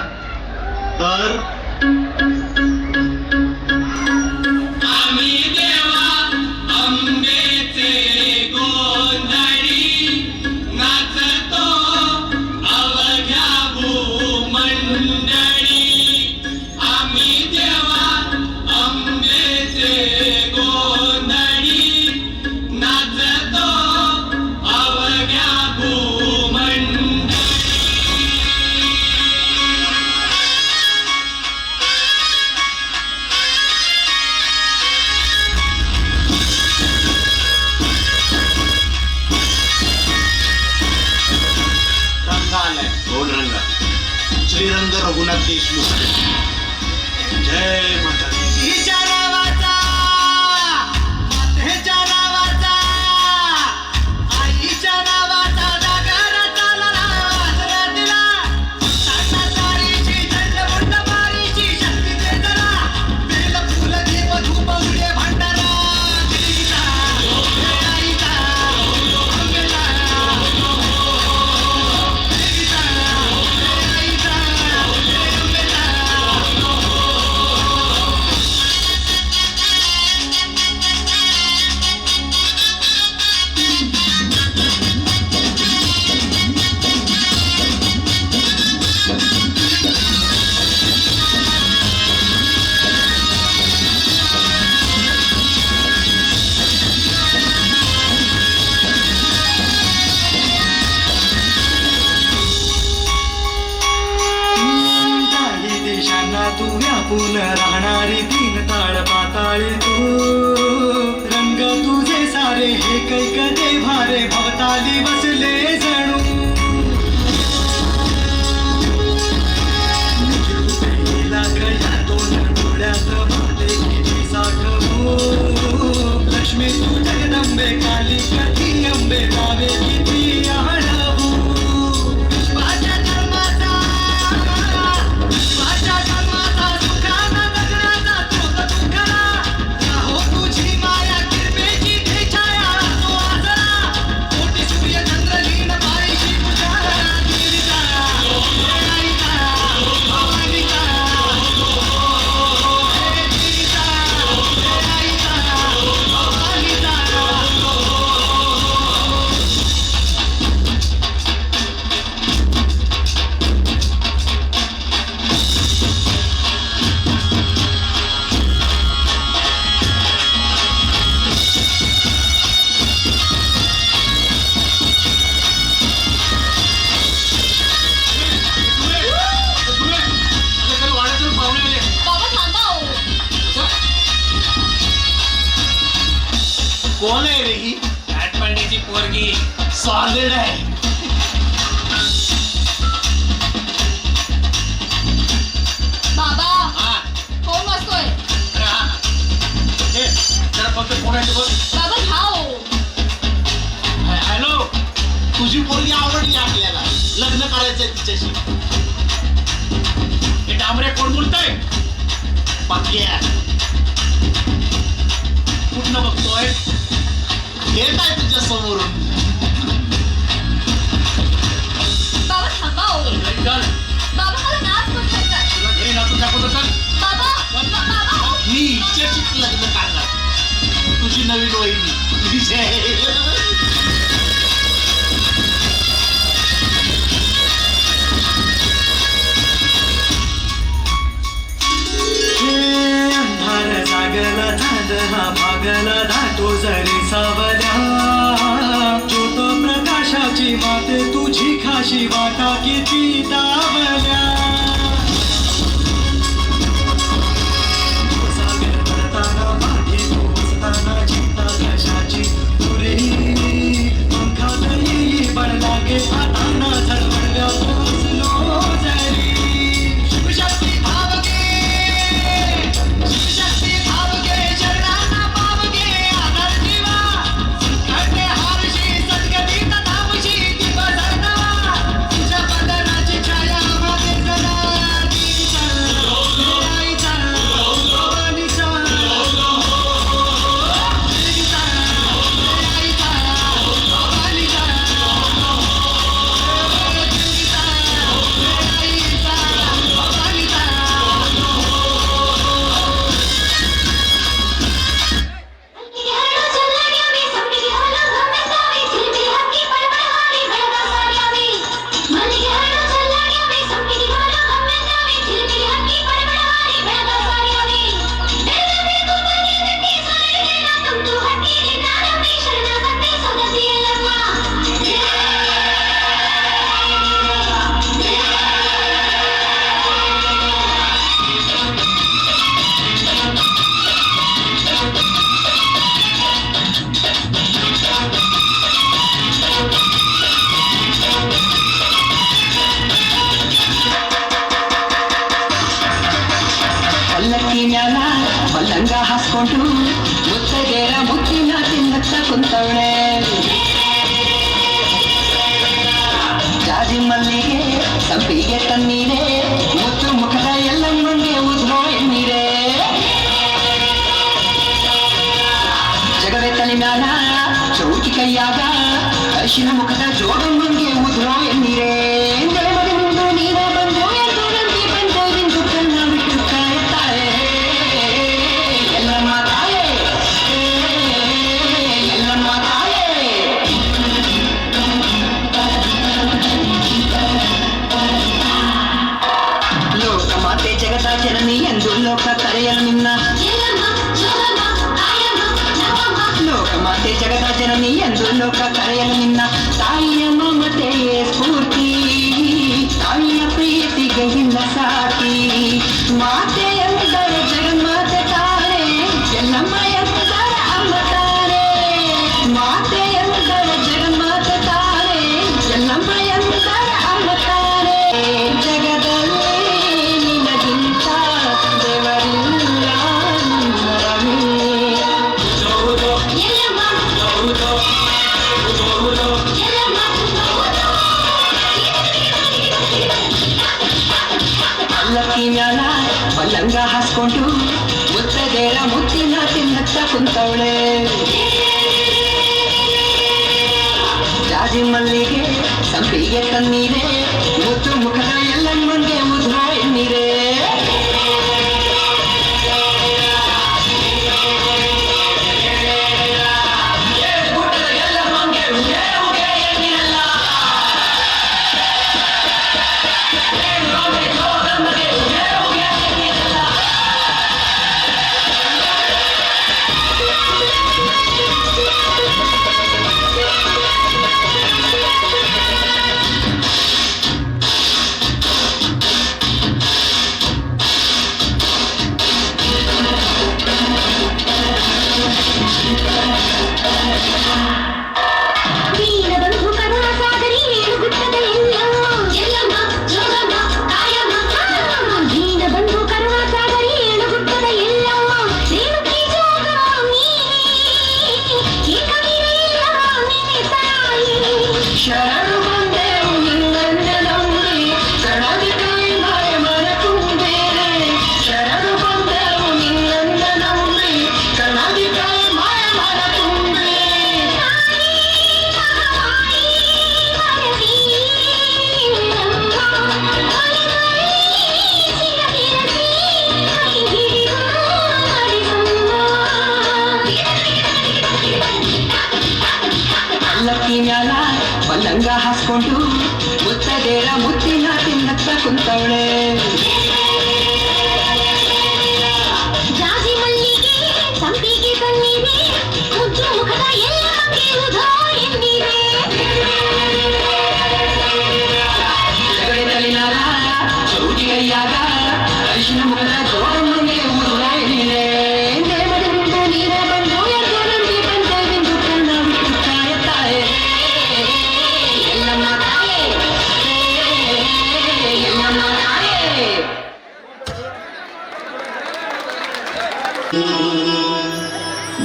तर आम्ही देवा अंबेचे गोंधळी नाचतो अवघ्या भूमंडळी. आम्ही देवा अंबेचे गोंधळी नाचतो अवघ्या भूमंडळी. रंग आलाय गोल रंग श्रीरंग रघुनाथ देशमुख. जय माता दी. हिच्या नावाचा मातेच्या नावाचा आईच्या नावाचा जागर चालला वाजरतीला. सातारीची दंडमुंड मारीची शक्ती देणारा बेल फुल दीप धूप उडे भंडारा. देवीचा, आईचा, अंबेचा, देवीचा, आईचा, अंबेचा. काही देशांना तू व्यापून राहणारी तीन ताळ पाताळी तू. रंग तुझे सारे हे कैक दे भारे भवताली बसले जणू. पहिला कया दोन डोळ्यात भाले किती साठवू. लक्ष्मी तू जगदंबे काली कधी अंबे नावे किती आळवू. माझ्या धर्माचा सुखाना नगराचा तोच तुकरा. हो तुझी माया किरपेची छाया तो आजरा. कोटी सूर्य चंद्र लीन माईची पूजा. देवीचा, आईचा, भवानीचा, देवीचा, आईचा, भवानीचा. कोण आहे रे ही? पांड्याची पोरगी सॉलिड आहे. बाबा हा कोण वाचतोय? जरा फक्त कोणाची बघ. बाबा घ्याओ. हॅलो तुझी पोरगी आवडली आपल्याला लग्न करायचंय तिच्याशी. हे डांबरे कोण बोलतोय? पक्क्या कुठनं बघतोय? येत आहे तुझ्या समोरून. बाबा थांबाओ. चल बाबा मला नाच बघायचा. तुला घरी नाचून दाखवतो चल. बाबा बाबा हो. मी हिच्याशीच लग्न करणार. तुझी नवीन वहिनी विजय. अंधार जागला झाड हा भागला धाटो जरी सावल्या. ज्योत प्रकाशाची वाट तुझी खाशी वाटा किती दावल्या. सागर भरताना मागे पोचताना चिंता कशाची तुरे. पंखात येई बळ लागे हाताना झळवळल्या पोचलो जरी. शिवशक्ती भावगे, शिवशक्ती भावगे, शरणांना पावगे आधार जीवा. संकटे हारशी सद्गतीत धावशी दिवस नवा. तुझ्या बंधनाची छाया ಹಾಸ್ಕೊಂಡು ಮುತ್ತಗೆರ ಮುತ್ತಿನ ತಿನ್ನತ್ತ ಕುಂತವಳೆ ಜಾಜಿ ಮಲ್ಲಿಗೆ ಸಂಪಿಗೆ ತನ್ನೀರೆ ಮುತ್ತು ಮುಖದ ಎಲ್ಲಮ್ಮಂಗೆ ಉದ್ಭವ ಎನ್ನೀರೆ ಜಗವೇ ತಲೆ ಮ್ಯಾಲ ಚೌಕಿ ಕೈಯಾಗ ಅರಿಶಿನ ಮುಖದ ಜೋಗಮ್ಮಂಗೆ ಉದ್ಭವ ಎನ್ನೀರೆ ನೀನ ಬಂದು ಎಂದೂರಂತೆ ಬಂದು ಕಣ್ಣ ಬಿಟ್ಟು ಕಾಯುತ್ತಾರೆ ಎಲ್ಲಮ್ಮ ತಾಯೇ ಎಲ್ಲಮ್ಮ ತಾಯೇ ಲೋಕ ಮಾತೆ ಜಗದ ಜನನಿ ಎಂದು ಲೋಕ ಕರೆಯಲು ನಿನ್ನ ಲೋಕ ಮಾತೆ ಜಗದ ಜನನಿ ಎಂದು ಲೋಕ ಕರೆಯಲು ನಿನ್ನ ತಾಯಿಯ ಮಮತೆಯೇ ಸ್ಫೂರ್ತಿ ತಾಯಿಯ ಪ್ರೀತಿಗೆ ಇಲ್ಲ ಸಾಟಿ ಮಾತೆ ಎಂದರೆ ಜಗನ್ಮಾತೆ ತಾರೆ ಎಲ್ಲಮ್ಮ ಎಂದರೆ ಅಮ್ಮ ತಾರೆ ಮಾತೆ ಎಂದರೆ ಜಗನ್ಮಾತೆ ತಾರೆ ಎಲ್ಲಮ್ಮ ಎಂದರೆ ಅಮ್ಮ ತಾರೆ ಜಗದಲ್ಲಿ ನಿನಗಿಂತ ದೇವರಿಲ್ಲ ಪಲ್ಲಕ್ಕಿ ಮ್ಯಾಲ ಪಲ್ಲಂಗ ಹಾಸ್ಕೊಂಡು ಮುತ್ತದೇರ ಮುತ್ತಿನ ತಿನ್ನತ್ತ ಕುಂತವಳೆ ಜಾಜಿ ಮಲ್ಲಿಗೆ ಸಂಪಿಗೆ ತನ್ನೀರೆ ಮುತ್ತು ಮುಖದ ಎಲ್ಲಮ್ಮಂಗೆ ಉದ್ಭವ ಎನ್ನೀರೆ ಶರಣು ಬಂದೆವು ನಿನ್ನ ನಂಬಿ ಕಣದಿ ಕೈ ಮಾಯ ಮನ ತುಂಬೇರೆ ಶರಣು ಬಂದೆವು ನಿನ್ನ ನಂಬಿ ಕಣದಿ ಕೈ ಮಾಯ ಮನ ತುಂಬೆ ಪಲ್ಲಕ್ಕಿ ಮ್ಯಾಲ ಪಲ್ಲಂಗ ಹಾಸ್ಕೊಂಡು ಮುತ್ತದೇರ ಮುತ್ತಿನ ತಿನ್ನತ್ತ ಕುಂತವಳೆ ಜಾಜಿ ಮಲ್ಲಿಗೆ ಸಂಪಿಗೆ ತನ್ನೀರೆ ಮುದ್ದು ಮುಖದ ಎಲ್ಲಮ್ಮಂಗೆ ಉದ್ಭವ ಎನ್ನೀರೆ ಜಗಡೆ ತಲೆನಾರ ಚೌಟಿ ಕೈಯಾಗ ಅರಿಶಿನ ಮುಖದ ಜೋರಮ್ಮಂಗೆ ಉದ್ಭವ ಎನ್ನೀರೆ ದೇವರಿಂದ ನೀರ ಬಂದು ಎಂದೂರಂತೆ ಬಂದು ಕಣ್ಣ ಬಿಟ್ಟು ಕಾಯುತ್ತಾರೆ ಎಲ್ಲಮ್ಮ ತಾಯೇ ಎಲ್ಲಮ್ಮ ತಾಯೇ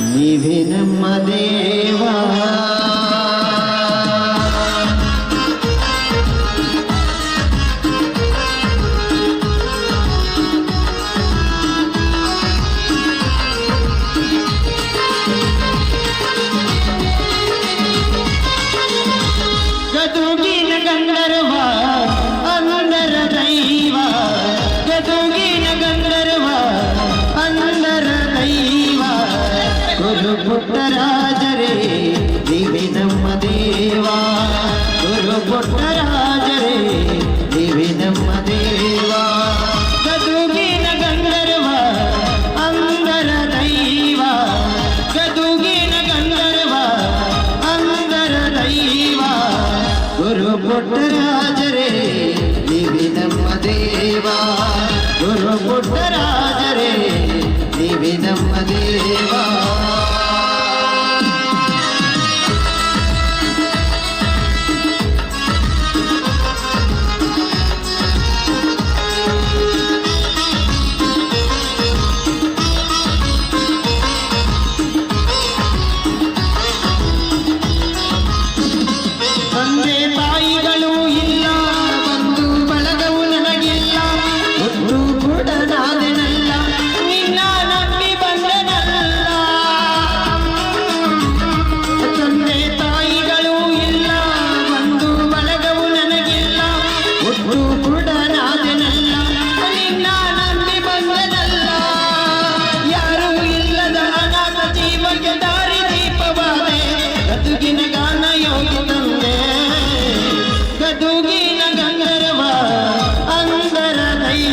ನೀವೇ ನಮ್ಮ ದೇವಾ ಗದುಗಿನ ಗಂಧರ್ವ ಅಂದರ ದೈವ ಗದುಗಿನ ಗಂಧರ್ವ ಅಂದರ ದೈವ ಗುರು ಪುಟ್ಟರಾಜರೇ ನೀವೇ ನಮ್ಮ ದೇವ ಗುರು ಪುಟ್ಟರಾಜರೇ ನೀವೇ ನಮ್ಮ ದೇವ ಗದುಗಿನ ಗಂಧರ್ವ ಅಂದರ ದೈವ ಗದುಗಿನ ಗಂಧರ್ವ ಅಂದರ ದೈವ ಗುರು ಪುಟ್ಟರಾಜರೇ ನೀವೇ ನಮ್ಮ ದೇವ ಗುರು ಪುಟ್ಟರಾಜರೇ ನೀವೇ ನಮ್ಮ ದೇವ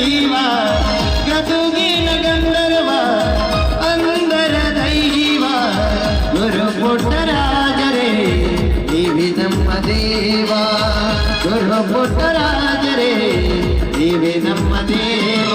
ದೈವ ಗದುಗಿನ ಗಂಧರ್ವ ಅಂದರ ದೈವ ಗುರು ಪುಟ್ಟರಾಜರೇ ನೀವಿ ನಮ್ಮ ದೇವ ಗುರು ಪುಟ್ಟರಾಜರೇ ನೀವಿ ನಮ್ಮ ದೇವ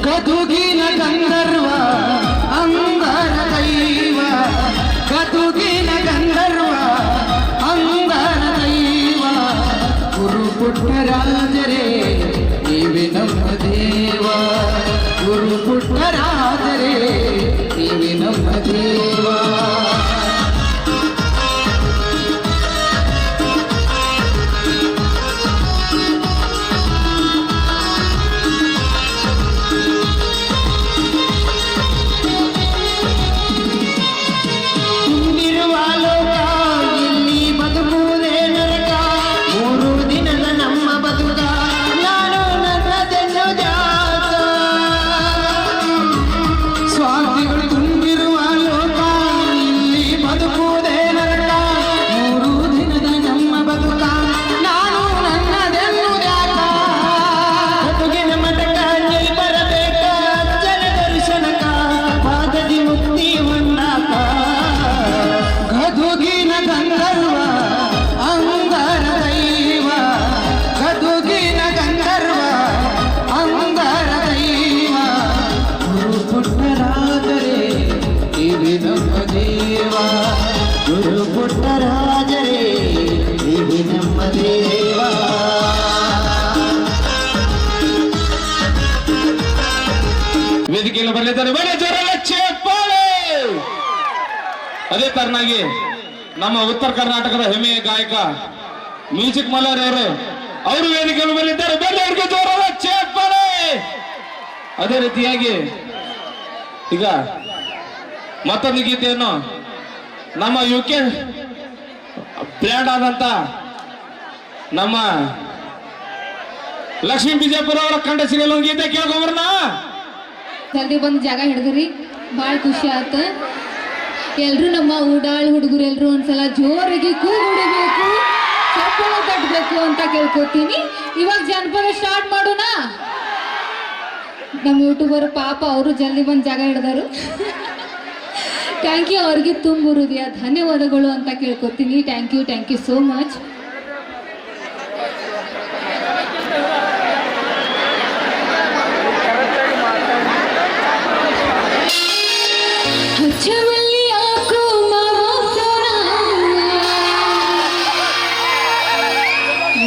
ಗದುಗಿನ ಗಂಧರ್ವ ಅಂದರ ದೈವ ಗದುಗಿನ ಗಂಧರ್ವ ಅಂದರ ದೈವ ಗುರು ಪುಟ್ಟರಾಜರೇ ನೀವೇ ನಮ್ಮ ದೇವ ಗುರು ಪುಟ್ಟರಾಜರೇ ನೀವೇ ನಮ್ಮ ದೇವ ಗುರು ಪುಟ್ಟರಾಜರೇ ನೀವೇ ನಮ್ಮ ದೇವ ವೇದಿಕೆಯಲ್ಲಿ ಬರಲಿದ್ದಾರೆ ಬೇರೆ ಜೋರಲ್ಲ ಚಪ್ಪಾಳೆ. ಅದೇ ತರನಾಗಿ ನಮ್ಮ ಉತ್ತರ ಕರ್ನಾಟಕದ ಹೆಮ್ಮೆಯ ಗಾಯಕ ಮ್ಯೂಸಿಕ್ ಮಲ್ಲರ್ ಅವರು ವೇದಿಕೆಯಲ್ಲಿ ಬರಲಿದ್ದಾರೆ ಬೇರೆ ಅವ್ರಿಗೆ ಜೋರಲ್ಲ ಚಪ್ಪಾಳೆ. ಅದೇ ರೀತಿಯಾಗಿ ಈಗ ಮತ್ತೊಂದು ಗೀತೆಯನ್ನು ನಮ್ಮ UK ಬ್ರ್ಯಾಂಡ್ ಆದಂತ ನಮ್ಮ ಲಕ್ಷ್ಮೀ ಬಿಜಾಪುರ ಅವರ ಕಂಡ ಸಿಗಲು ಒಂದು ಗೀತೆ ಕೇಳ್ಕೊಂಬರ್ನ. ಜಲ್ದಿ ಬಂದು ಜಾಗ ಹಿಡಿದ್ರಿ ಭಾಳ ಖುಷಿ ಆತ. ಎಲ್ರು ನಮ್ಮ ಊಡಾಳ್ ಹುಡುಗರು ಎಲ್ರು ಒಂದ್ಸಲ ಜೋರಿಗೆ ಕೂಗು ಹೊಡಿಬೇಕು, ಚಪ್ಪಳ ಕಟ್ಟಬೇಕು ಅಂತ ಕೇಳ್ಕೊತೀನಿ. ಇವಾಗ ಜನಪದ ಸ್ಟಾರ್ಟ್ ಮಾಡೋಣ. ನಮ್ಮ ಯೂಟ್ಯೂಬರ್ ಪಾಪ ಅವರು ಜಲ್ದಿ ಬಂದು ಜಾಗ ಹಿಡಿದಾರು. ಥ್ಯಾಂಕ್ ಯು, ಅವ್ರಿಗೆ ತುಂಬ ಹೃದಯ ಧನ್ಯವಾದಗಳು ಅಂತ ಕೇಳ್ಕೊತೀನಿ. Thank you so much.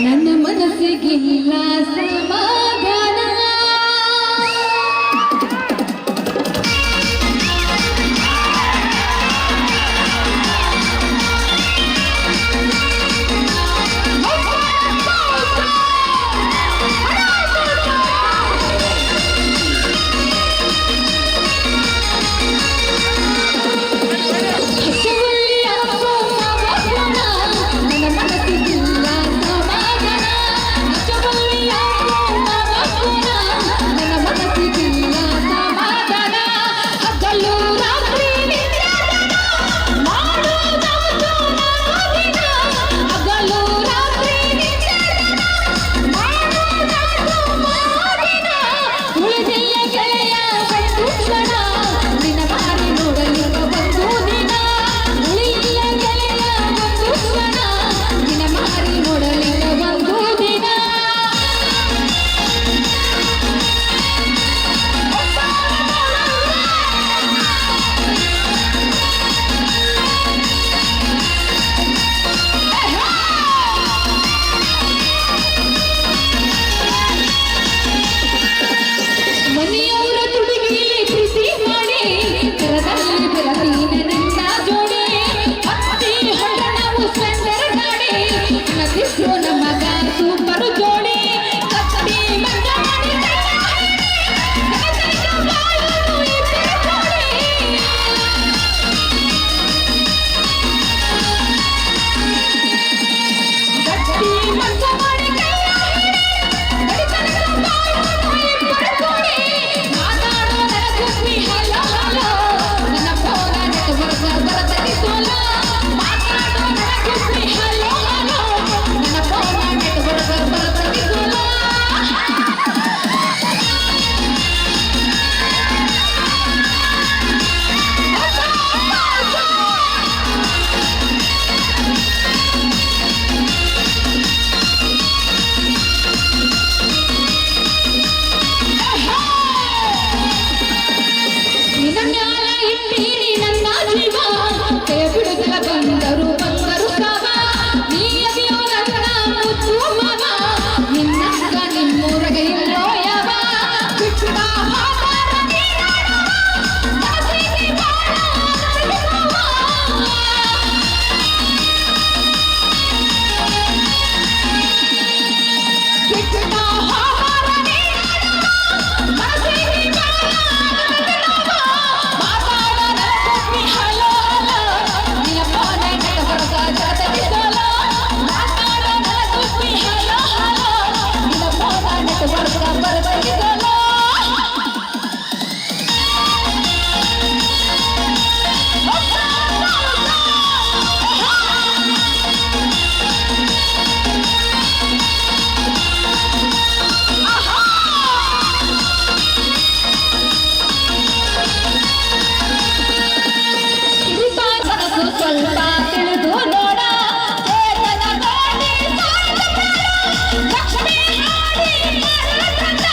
ನನ್ನ ಮನಸ್ಸಿಗೆ ಇಲ್ಲ ಸಮಾಧಾನ, ಇಷ್ಟು ನಮಗ ಸೂಪರ್ ಜೋಡಿ ಕತ್ತಿ ಮಂಜ ಮಾಡಿ ಕೈಯ ಬಾಳು ಇಬ್ಬರು ಜೋಡಿ ಕತ್ತಿ ಮಂಜ ಮಾಡಿ ಕೈಯ ಗಡಿತನಕ ಬಾಳು ಇಬ್ಬರು ಜೋಡಿ ಮಾತಾಡೋ ನನ್ನ ಕುಸ್ಮಿ ಹಲೋ ಹಲೋ ನನ್ನ ಫೋನ ನೆಟ್ವರ್ಕ್ ಬರತೈತಿ ಸೋಲೋ ಮಾತಾಡೋ ನನ್ನ ಕುಸ್ಮಿ ಹಲೋ ಹಲೋ ನನ್ನ ಫೋನ ನೆಟ್ವರ್ಕ್ ಬರತೈತಿ ಸೋಲೋ ನಿನ್ನ ಮ್ಯಾಲ ಇಟ್ಟೀನಿ ನನ್ನ ಜೀವ ಕೈ ಬಿಡುದಿಲ್ಲ ಬಂದರು ಸಾವ ನೀ ಅದಿಯೋ ನನ್ನ ಮುತ್ತು ಮಗ ನಿನ್ನಂಗ ನಿಮ್ಮೂರಗ ಇಲ್ಲೋ ಯಾವ ಬಿಟ್ಟು ಬಾ ಹಾದಾರ ನೀನಾಡುವ ದಾಸಿಗೆ ಬಾಳ ಅರಳಿಸುವ. ಬಿಟ್ಟು ಬಾ ಹಾದಾರ ನೀನಾಡುವ ದಾಸಿಗೆ ಬಾಳ ಅರಳಿಸುವ. ಮಾತಾಡೋ ನನ್ನ ಕುಸ್ಮಿ ಹಲೋ ಹಲೋ ನಿನ್ನ ಫೋನ ನೆಟ್ವರ್ಕ್ ಜೊತೆಗೆ ಸೋಲೋ ಮಾತಾಡೋ ನನ್ನ ಕುಸ್ಮಿ ಹಲೋ ಹಲೋ ನಿನ್ನ ಫೋನ ನೆಟ್ವರ್ಕ್ ಬರತೈತಿ ಸೋಲೋ. ಕಿರಿತಾ ಕನಸು ಸ್ವಲ್ಪ ತಿಳಿದು ನೋಡ ಚೇತನ ಗಾಡಿ ಸಾಯ್ದ ಪ್ರಾಣ ಲಕ್ಷ್ಮೀ ಹಾಡಿ ಮರಳ ತಂದ.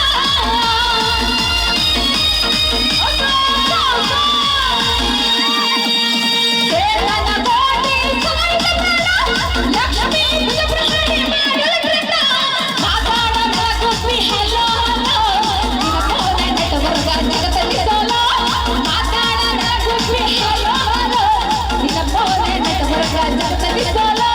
ಚೇತನ ಗಾಡಿ ಸಾಯ್ದ ಪ್ರಾಣ ಲಕ್ಷ್ಮೀ ಹಾಡಿ ಮರಳ ತಂದ. ಮಾತಾಡೋ ನನ್ನ ಕುಸ್ಮಿ ಹಲೋ ಹಲೋ ನಿನ್ನ ಫೋನ ನೆಟ್ವರ್ಕ್ ಜಗತ್ತಲ್ಲಿ ಸೋಲೋ ಮಾತಾಡೋ ನನ್ನ ಕುಸ್ಮಿ ಹಲೋ ಹಲೋ ನಿನ್ನ ಫೋನ ನೆಟ್ವರ್ಕ್ ಜಗತ್ತಲ್ಲಿ ಸೋಲೋ.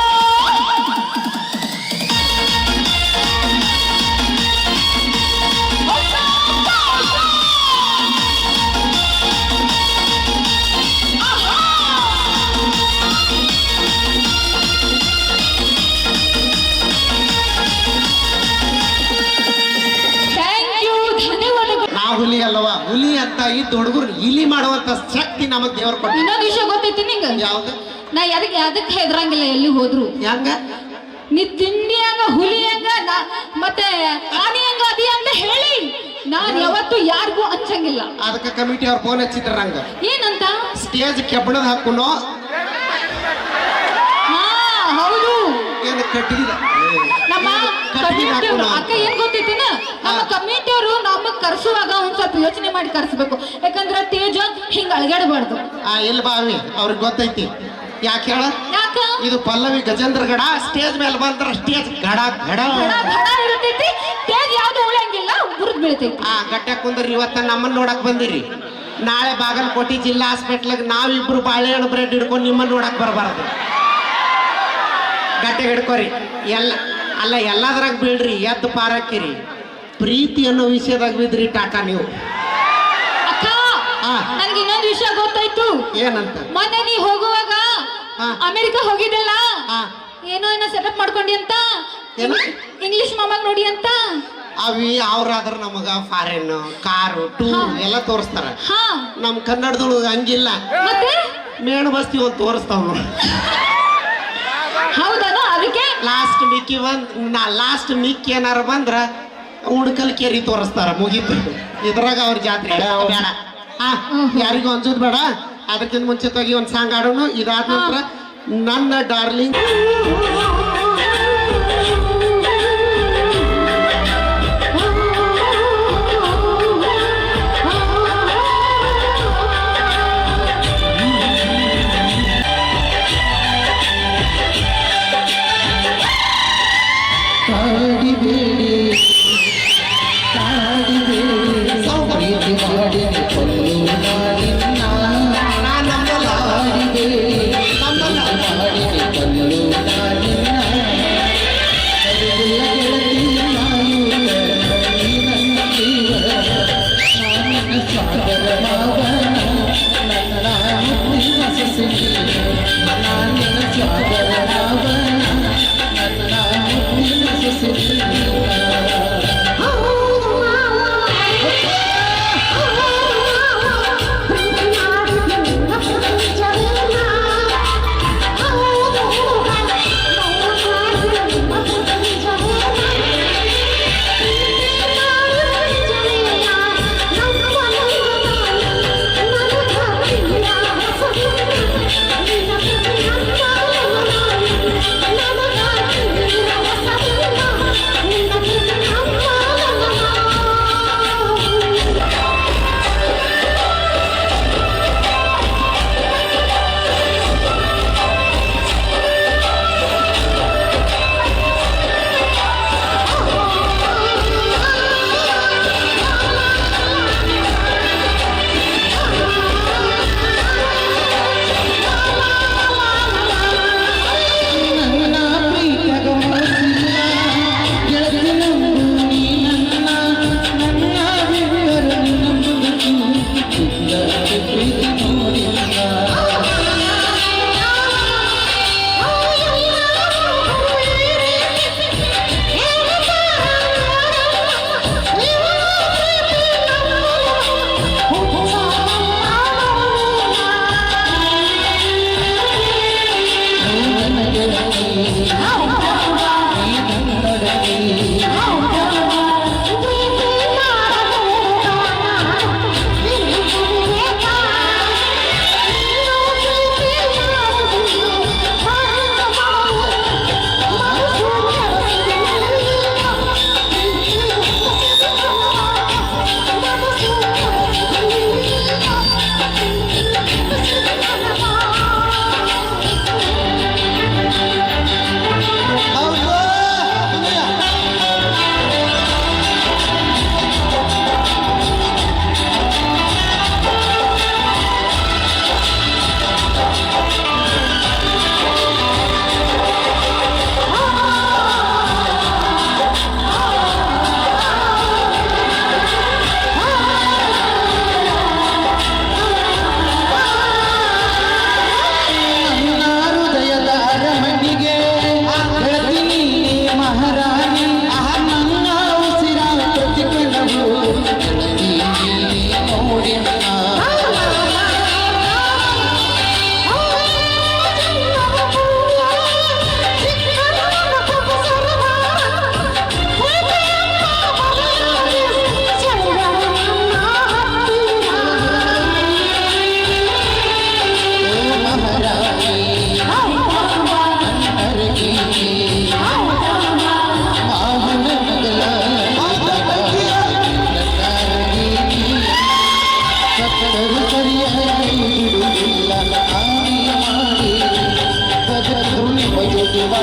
ಥ್ಯಾಂಕ್ ಯು, ಧನ್ಯವಾದಗಳು. ನಾವು ಹುಲಿ ಅಲ್ಲವಾ? ಹುಲಿ ಅಂತ ಇದ್ದ ಹುಡುಗರು ಇಲಿ ಮಾಡುವಂತ ಶಕ್ತಿ ನಮಗ್ ದೇವ್ರು ಕೊಟ್ಟ. ಇನ್ನೊಂದು ವಿಷಯ ಗೊತ್ತೈತಿ ನಿಂಗ? ಯಾವ್ದು? ನಾ ಯಾದಕ್ಕೆ ಹೆದ್ರಂಗಿಲ್ಲ ಎಲ್ಲಿ ಹೋದ್ರು. ಹೆಂಗ? ನೀ ತಿಂಡಿ ಹಂಗ ಹುಲಿ ಹಂಗ ಮತ್ತೆ ಆನೆ ಹಂಗ ಅದಿ ಅಂತ ಹೇಳಿ ನಾನ್ ಯಾವತ್ತು ಯಾರಿಗೂ ಹಂಚಂಗಿಲ್ಲ. ಅದಕ್ಕೆ ಕಮಿಟಿ ಅವ್ರ ಫೋನ್ ಹಚ್ಚಿದ್ರ ನಂಗ ಏನಂತ? ಸ್ಟೇಜ್ ಕೆಬ್ಬಣದ ಹಾಕುನೋ ಹಾ ಹೌದು, ಏನು ಕಟ್ಟಿದ ನಮ್ಮ ಕಮಿಟಿಯವರು ಅಕ್ಕ ಏನ್ ಗೊತ್ತೈತಿನ, ನಮ್ಮ ಕಮಿಟಿಯವರು ನಮಗ್ ಕರ್ಸುವಾಗ ಒಂದ್ ಸ್ವಲ್ಪ ಯೋಚನೆ ಮಾಡಿ ಕರ್ಸ್ಬೇಕು. ಯಾಕಂದ್ರ ತೇಜ ಹಿಂಗ ಅಳಗಾಡಬಾರ್ದು. ಎಲ್ಲಿ ಬಾವಿ ಅವ್ರಿಗೆ ಗೊತ್ತೈತಿ. ಯಾಕೆ ಹೇಳ? ಯಾಕ? ಇದು ಪಲ್ಲವಿ ಗಜೇಂದ್ರಗಡ. ಸ್ಟೇಜ್ ಮೇಲೆ ಬಂದ್ರ ಸ್ಟೇಜ್ ಗಡ ಗಡ ಘಡ ಘಡ ಇರ್ತೈತಿ, ತೇಜ್ ಯಾವ್ದು ಉಳಂಗಿಲ್ಲ, ಬುರ್ದ್ ಬೀಳ್ತೈತಿ. ಗಟ್ಟ ಕುಂದ್ರಿ. ಇವತ್ತ ನಮ್ಮನ್ನ ನೋಡಕ್ ಬಂದಿರಿ, ನಾಳೆ ಬಾಗಲಕೋಟೆ ಜಿಲ್ಲಾ ಹಾಸ್ಪಿಟ್ಲಾಗ ನಾವಿಬ್ರು ಬಾಳೆಹಣ್ಣು ಬ್ರೆಡ್ ಹಿಡ್ಕೊಂಡು ನಿಮ್ಮನ್ನ ನೋಡಕ್ ಬರಬಾರ್ದು. ಗಟ್ಟೆ ಹಿಡ್ಕೋರಿ. ಅಲ್ಲ ಎಲ್ಲದ್ರಾಗ ಬೀಳ್ರಿ, ಎದ್ದು ಪಾರಾಕಿರಿ. ಪ್ರೀತಿ ಅನ್ನೋ ವಿಷಯದಾಗ ಬಿದ್ರಿ ಟಾಟಾ ನೀವು. ಅಕ್ಕ ನನ್ಗೆ ಇನ್ನೊಂದು ವಿಷಯ ಗೊತ್ತಾಯ್ತು. ಏನಂತ? ಮೊನ್ನೆ ನೀ ಹೋಗುವಾಗ ಅಮೆರಿಕ ಹೋಗಿದ್ದಲ್ಲ, ಏನೋ ಸೆಟಪ್ ಮಾಡ್ಕೊಂಡಿ ಅಂತ, ಇಂಗ್ಲಿಷ್ ಮಾಮಾಗ್ ನೋಡಿ ಅಂತ. ಅವಿ ಅವ್ರಾದ್ರ ನಮಗ ಫಾರಿನ್ ಕಾರು ಟೂರ್ ಎಲ್ಲ ತೋರಿಸ್ತಾರ. ನಮ್ ಕನ್ನಡದೊಳಗ ಹಂಗಿಲ್ಲ. ಮತ್ತೆ ಮೇಣ ಬಸ್ತಿ ಒಂದು ತೋರಿಸ್ತಾವ. ಹೌದಾ? ಅದಕ್ಕೆ ಲಾಸ್ಟ್ ಮಿಕ್ಕಿ ಏನಾರ ಬಂದ್ರ ಉಡ್ಕಲ್ ಕೇರಿ ತೋರಿಸ್ತಾರ. ಮುಗೀತು. ಇದ್ರಾಗ ಅವ್ರ ಜಾತ್ರೆ ಬೇಡ. ಯಾರಿಗೂ ಅನ್ಸೋದ್ ಬೇಡ. ಅದಕ್ಕಿಂತ ಮುಂಚಿತವಾಗಿ ಒಂದ್ ಸಾಂಗ್ ಆಡೋಣ. ಇದಾದ ನಂತರ ನನ್ನ ಡಾರ್ಲಿಂಗ್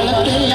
ಅಳತೆಯ